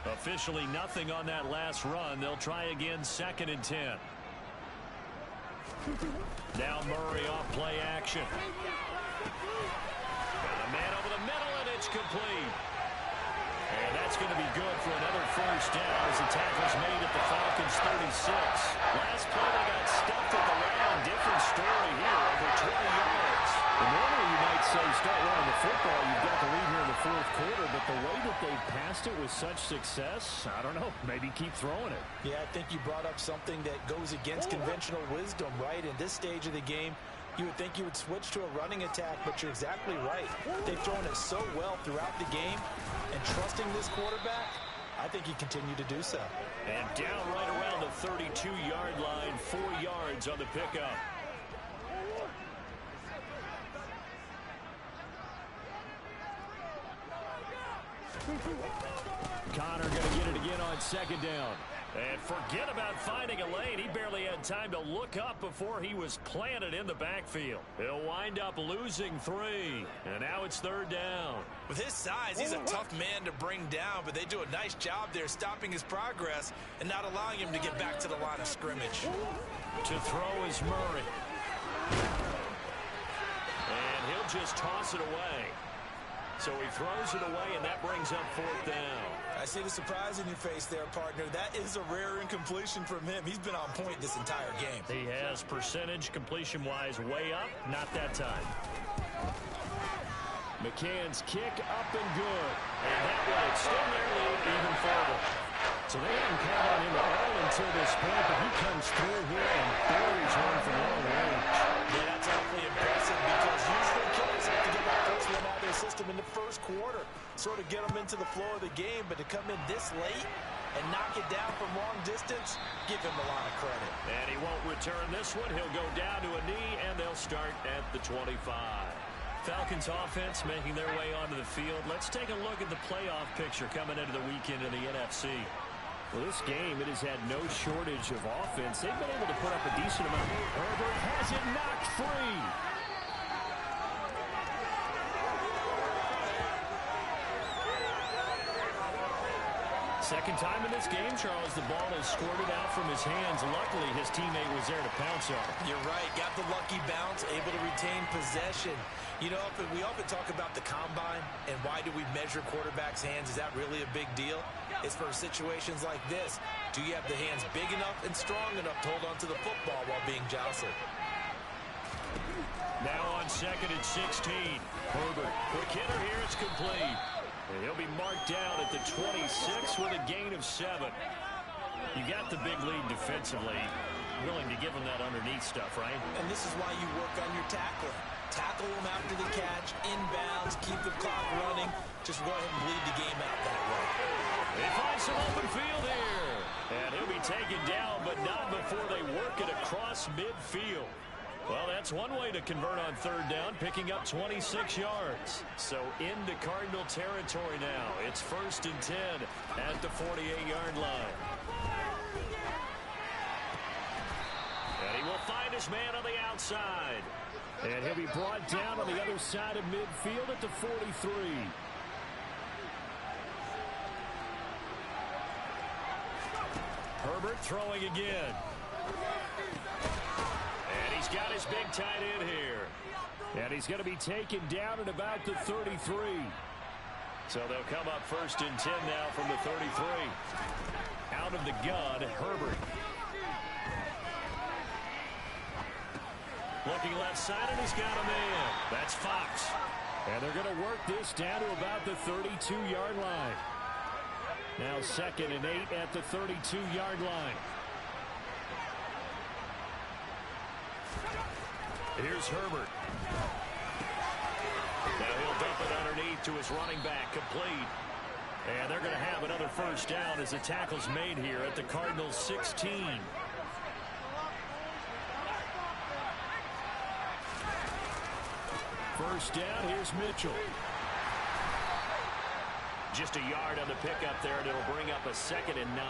Officially nothing on that last run. They'll try again, 2nd and 10. Now Murray off play action. Got a man over the middle, and it's complete. And that's going to be good for another first down as the tackle's made at the Falcons 36. Last play they got stuffed at the line. Different story here, over 20 yards. And normally you might say start running the football. You've got the lead here in the fourth quarter, but the way that they passed it with such success, I don't know, maybe keep throwing it. Yeah, I think you brought up something that goes against conventional wisdom, right? In this stage of the game, you would think you would switch to a running attack, but you're exactly right. They've thrown it so well throughout the game, and trusting this quarterback, I think he continued to do so. And down right around the 32-yard line, 4 yards on the pickup. Connor going to get it again on 2nd down. And forget about finding a lane. He barely had time to look up before he was planted in the backfield. He'll wind up losing 3. And now it's 3rd down. With his size, he's a tough man to bring down, but they do a nice job there stopping his progress and not allowing him to get back to the line of scrimmage. To throw is Murray. And he'll just toss it away. So he throws it away, and that brings up 4th down. I see the surprise in your face there, partner. That is a rare incompletion from him. He's been on point this entire game. He has percentage completion-wise way up. Not that time. McCann's kick up and good. And that will extend their lead even further. So they haven't caught on him all until this point, but he comes through here and buries one from long range. Yeah, that's awfully impressive because usually killers have to get that first one out of their system in the first quarter, sort of get them into the flow of the game, but to come in this late and knock it down from long distance, give him a lot of credit. And he won't return this one. He'll go down to a knee, and they'll start at the 25. Falcons offense making their way onto the field. Let's take a look at the playoff picture coming into the weekend in the NFC. Well, this game, it has had no shortage of offense. They've been able to put up a decent amount. Herbert has it knocked free. Second time in this game, Charles, the ball has squirted out from his hands. Luckily, his teammate was there to pounce on him. You're right. Got the lucky bounce, able to retain possession. You know, we often talk about the combine and why do we measure quarterbacks' hands. Is that really a big deal? It's for situations like this. Do you have the hands big enough and strong enough to hold on to the football while being jostled? Now on second and 16. Herbert. Quick hitter here. It's complete. And he'll be marked down at the 26 with a gain of 7. You got the big lead defensively. Willing to give him that underneath stuff, right? And this is why you work on your tackling. Tackle him after the catch, inbounds, keep the clock running. Just go ahead and bleed the game out that way. They find some open field here. And he'll be taken down, but not before they work it across midfield. Well, that's one way to convert on third down, picking up 26 yards. So into Cardinal territory now. It's 1st and 10 at the 48-yard line. And he will find his man on the outside. And he'll be brought down on the other side of midfield at the 43. Herbert throwing again. And he's got his big tight end here. And he's going to be taken down at about the 33. So they'll come up 1st and 10 now from the 33. Out of the gun, Herbert. Looking left side, and he's got a man. That's Fox. And they're going to work this down to about the 32-yard line. Now 2nd and 8 at the 32-yard line. Here's Herbert. Now he'll dump it underneath to his running back, complete. And they're going to have another 1st down as the tackle's made here at the Cardinals' 16. First down, here's Mitchell. Just a yard on the pickup there, and it'll bring up a 2nd and 9.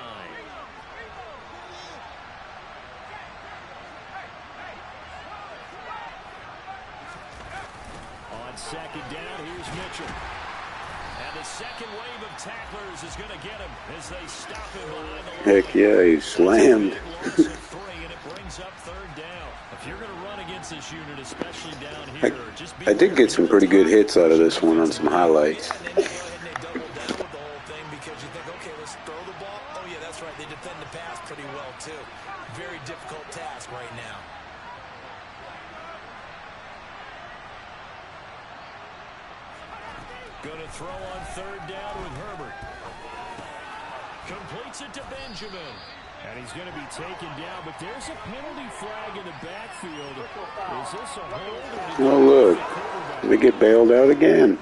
On 2nd down, here's Mitchell. And the second wave of tacklers is going to get him as they stop him behind the line. Heck yeah, he slammed. And it brings up 3rd down. If you're going to run against this unit, especially down here, I did get some pretty good hits out of this one on some highlights. They defend the pass pretty well, too. Very difficult task right now. Going to throw on 3rd down with Herbert. Completes it to Benjamin. And he's going to be taken down, but there's a penalty flag in the backfield. Is this a hold? Oh, look. They get bailed out again.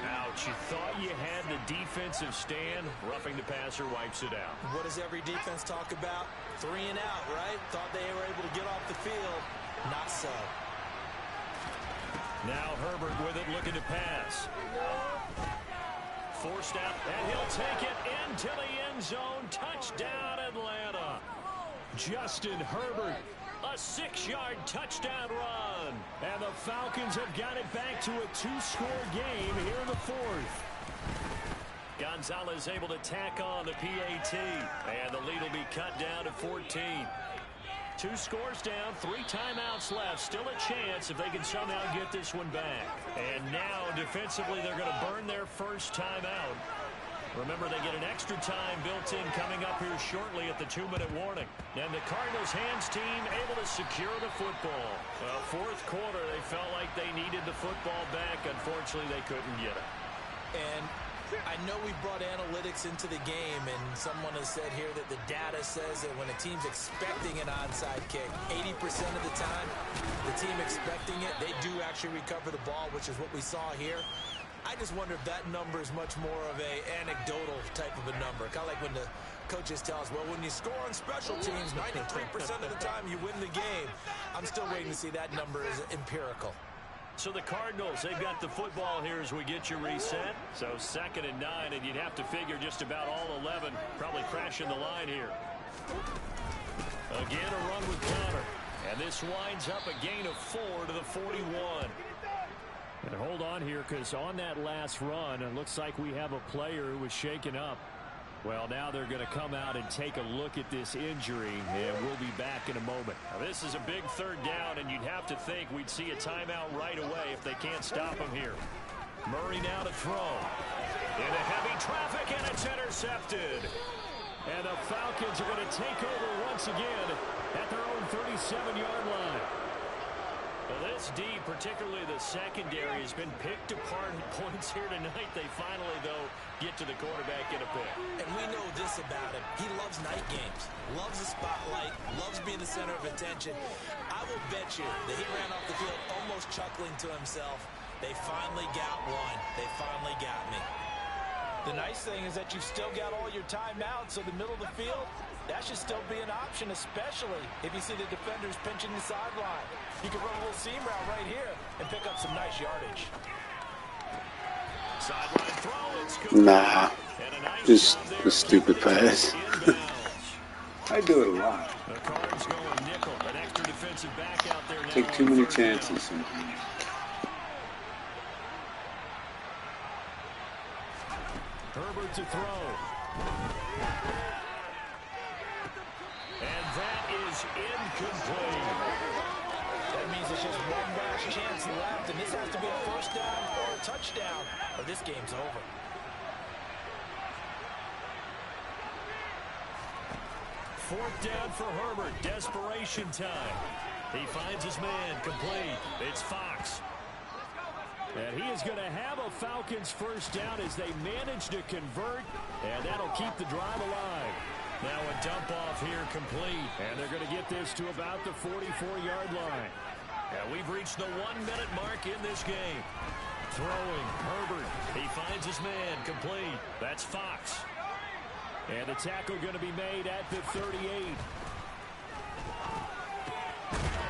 Ouch. You thought you had the defensive stand. Roughing the passer wipes it out. What does every defense talk about? 3 and out, right? Thought they were able to get off the field. Not so. Now Herbert with it, looking to pass. Forced out, and he'll take it into the end zone. Touchdown, Atlanta. Justin Herbert, a 6-yard touchdown run. And the Falcons have got it back to a 2-score game here in the 4th. Gonzalez able to tack on the PAT, and the lead will be cut down to 14. 2 scores down, 3 timeouts left. Still a chance if they can somehow get this one back. And now, defensively, they're going to burn their first timeout. Remember, they get an extra time built in coming up here shortly at the 2-minute warning. And the Cardinals hands team able to secure the football. Well, 4th quarter, they felt like they needed the football back. Unfortunately, they couldn't get it. And I know we brought analytics into the game, and someone has said here that the data says that when a team's expecting an onside kick, 80% of the time, the team expecting it, they do actually recover the ball, which is what we saw here. I just wonder if that number is much more of a anecdotal type of a number. Kind of like when the coaches tell us, well, when you score on special teams, 93% of the time you win the game. I'm still waiting to see that number is empirical. So the Cardinals, they've got the football here as we get you reset. So 2nd and 9, and you'd have to figure just about all 11 probably crashing the line here. Again, a run with Connor. And this winds up a gain of 4 to the 41. And hold on here, because on that last run, it looks like we have a player who was shaken up. Well, now they're going to come out and take a look at this injury, and we'll be back in a moment. Now, this is a big third down, and you'd have to think we'd see a timeout right away if they can't stop him here. Murray now to throw. Into heavy traffic, and it's intercepted. And the Falcons are going to take over once again at their own 37-yard line. Well, this D, particularly the secondary, has been picked apart at points here tonight. They finally, though, get to the quarterback in a pick. And we know this about him. He loves night games, loves the spotlight, loves being the center of attention. I will bet you that he ran off the field almost chuckling to himself. They finally got one. They finally got me. The nice thing is that you've still got all your timeouts, so the middle of the field, that should still be an option, especially if you see the defenders pinching the sideline. You can run a little seam route right here and pick up some nice yardage. Sideline throw, it's good. Nah, just a stupid pass. I do it a lot. The Cards going nickel, an extra defensive back out there now. Take too many chances sometimes. Herbert to throw. And that is incomplete. That means it's just one last chance left, and this has to be a first down or a touchdown, or this game's over. Fourth down for Herbert. Desperation time. He finds his man. Complete. It's Fox. And he is going to have a Falcons first down as they manage to convert, and that'll keep the drive alive. Now a dump off here complete. And they're going to get this to about the 44-yard line. And we've reached the 1-minute mark in this game. Throwing, Herbert. He finds his man. Complete. That's Fox. And the tackle going to be made at the 38.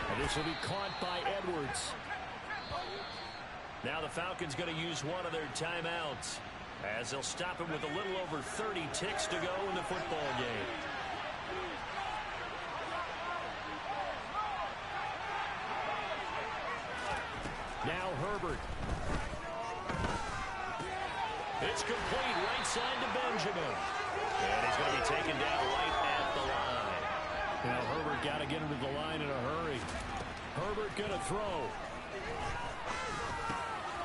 And this will be caught by Edwards. Now the Falcons going to use one of their timeouts as they'll stop him with a little over 30 ticks to go in the football game. Now Herbert. It's complete right side to Benjamin. And he's going to be taken down right at the line. Now Herbert got to get him to the line in a hurry. Herbert going to throw.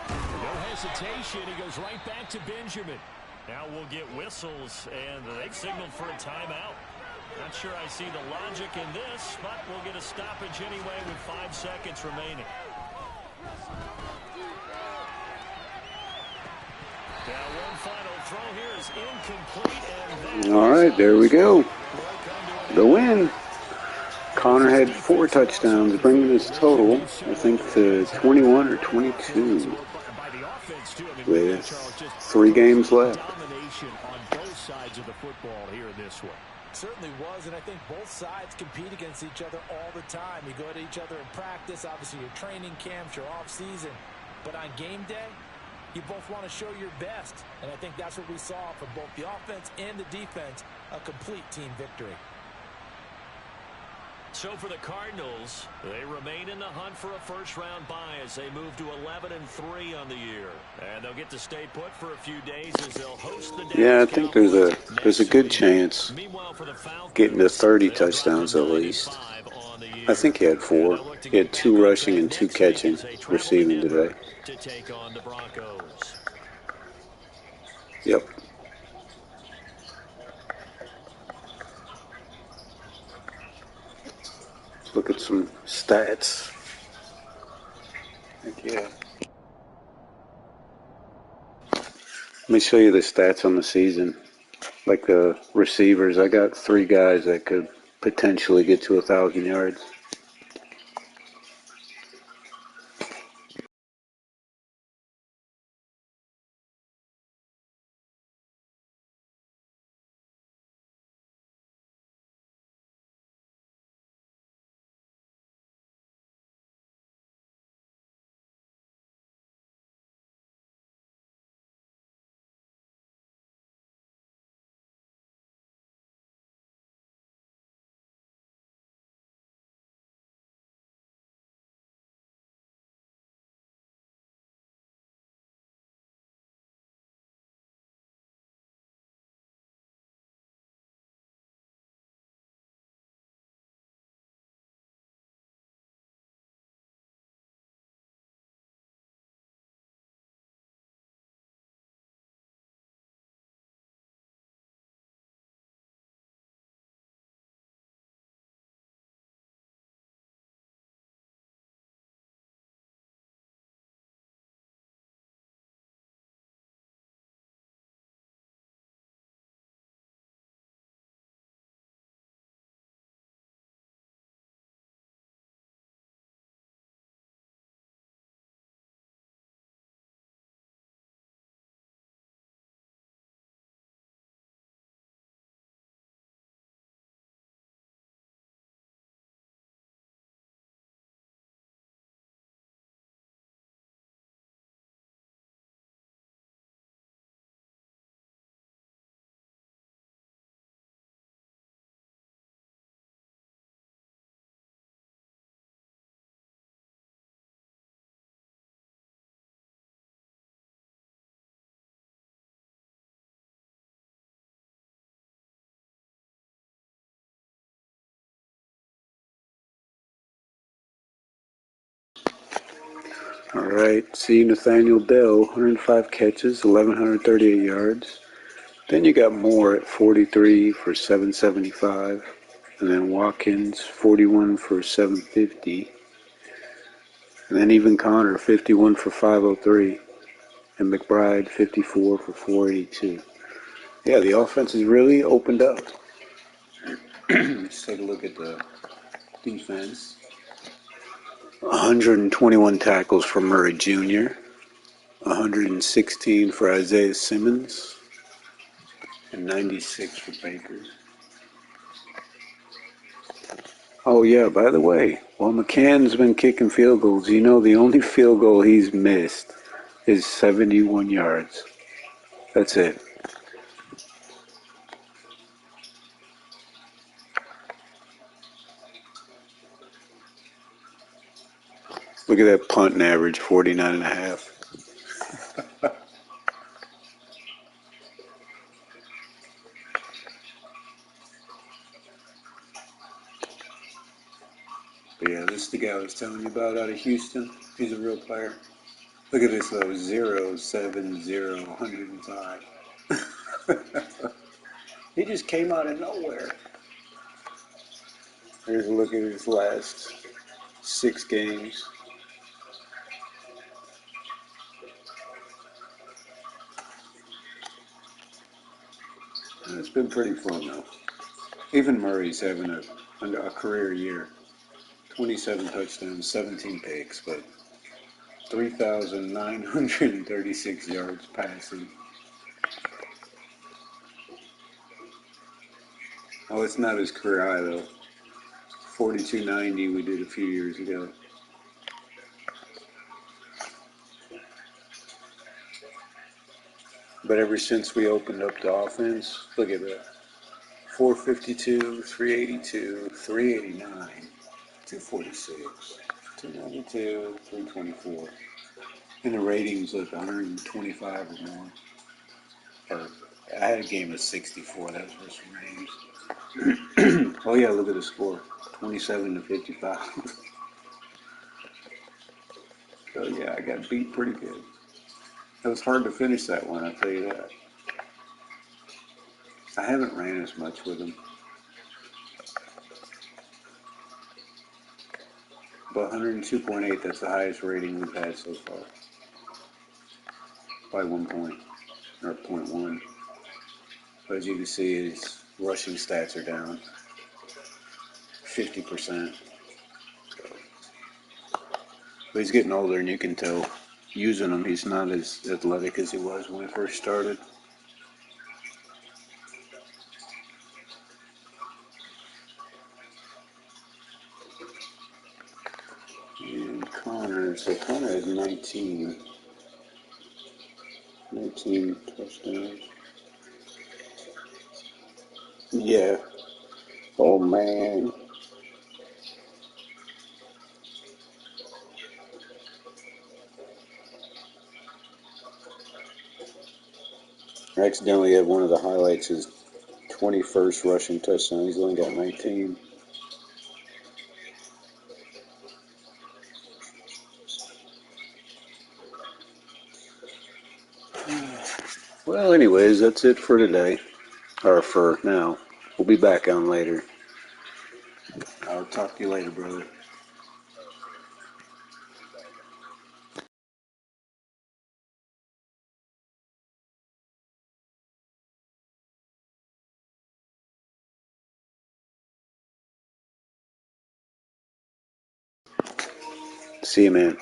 No hesitation. He goes right back to Benjamin. Now we'll get whistles, and they've signaled for a timeout. Not sure I see the logic in this, but we'll get a stoppage anyway with 5 seconds remaining. Now one final throw here is incomplete. And All right, there we go. The win. Connor had 4 touchdowns, bringing his total, I think, to 21 or 22. With 3 games left. Domination on both sides of the football here in this one. Certainly was, and I think both sides compete against each other all the time. You go at each other in practice, obviously your training camps, your off-season. But on game day, you both want to show your best. And I think that's what we saw from both the offense and the defense, a complete team victory. So for the Cardinals, they remain in the hunt for a first-round bye as they move to 11-3 on the year. And they'll get to stay put for a few days as they'll host the Dallas Yeah, I think there's a good chance getting to 30 touchdowns at least. I think he had 4. He had 2 rushing and 2 catching, receiving today. To take on the Broncos. Yep. Look at some stats. Heck yeah. Let me show you the stats on the season. Like the receivers, I got 3 guys that could potentially get to 1,000 yards. All right, see Nathaniel Dell, 105 catches, 1,138 yards. Then you got Moore at 43 for 775. And then Watkins, 41 for 750. And then even Connor, 51 for 503. And McBride, 54 for 482. Yeah, the offense has really opened up. Let's take a look at the defense. 121 tackles for Murray Jr., 116 for Isaiah Simmons, and 96 for Baker. Oh, yeah, by the way, while McCann's been kicking field goals, you know the only field goal he's missed is 71 yards. That's it. Look at that punting average, 49.5. But yeah, this is the guy I was telling you about out of Houston. He's a real player. Look at this though, 070, 105. He just came out of nowhere. Here's a look at his last 6 games. It's been pretty fun though. Even Murray's having a career year. 27 touchdowns, 17 picks, but 3,936 yards passing. Oh, it's not his career high though. 4290 we did a few years ago. But ever since we opened up the offense, look at that. 452, 382, 389, 246, 292, 324. And the ratings look 125 or more. Or I had a game of 64, that was versus Rams. Oh yeah, look at the score. 27 to 55. So yeah, I got beat pretty good. It was hard to finish that one, I'll tell you that. I haven't ran as much with him. But 102.8, that's the highest rating we've had so far. By 1 point, or 0.1. But as you can see, his rushing stats are down 50%. But he's getting older, and you can tell using him, he's not as athletic as he was when we first started. And Connor, so Connor has 19 touchdowns. Yeah. Oh, man. I accidentally had one of the highlights, his 21st rushing touchdown. He's only got 19. Well, anyways, that's it for today. Or for now. We'll be back on later. I'll talk to you later, brother. See you, man.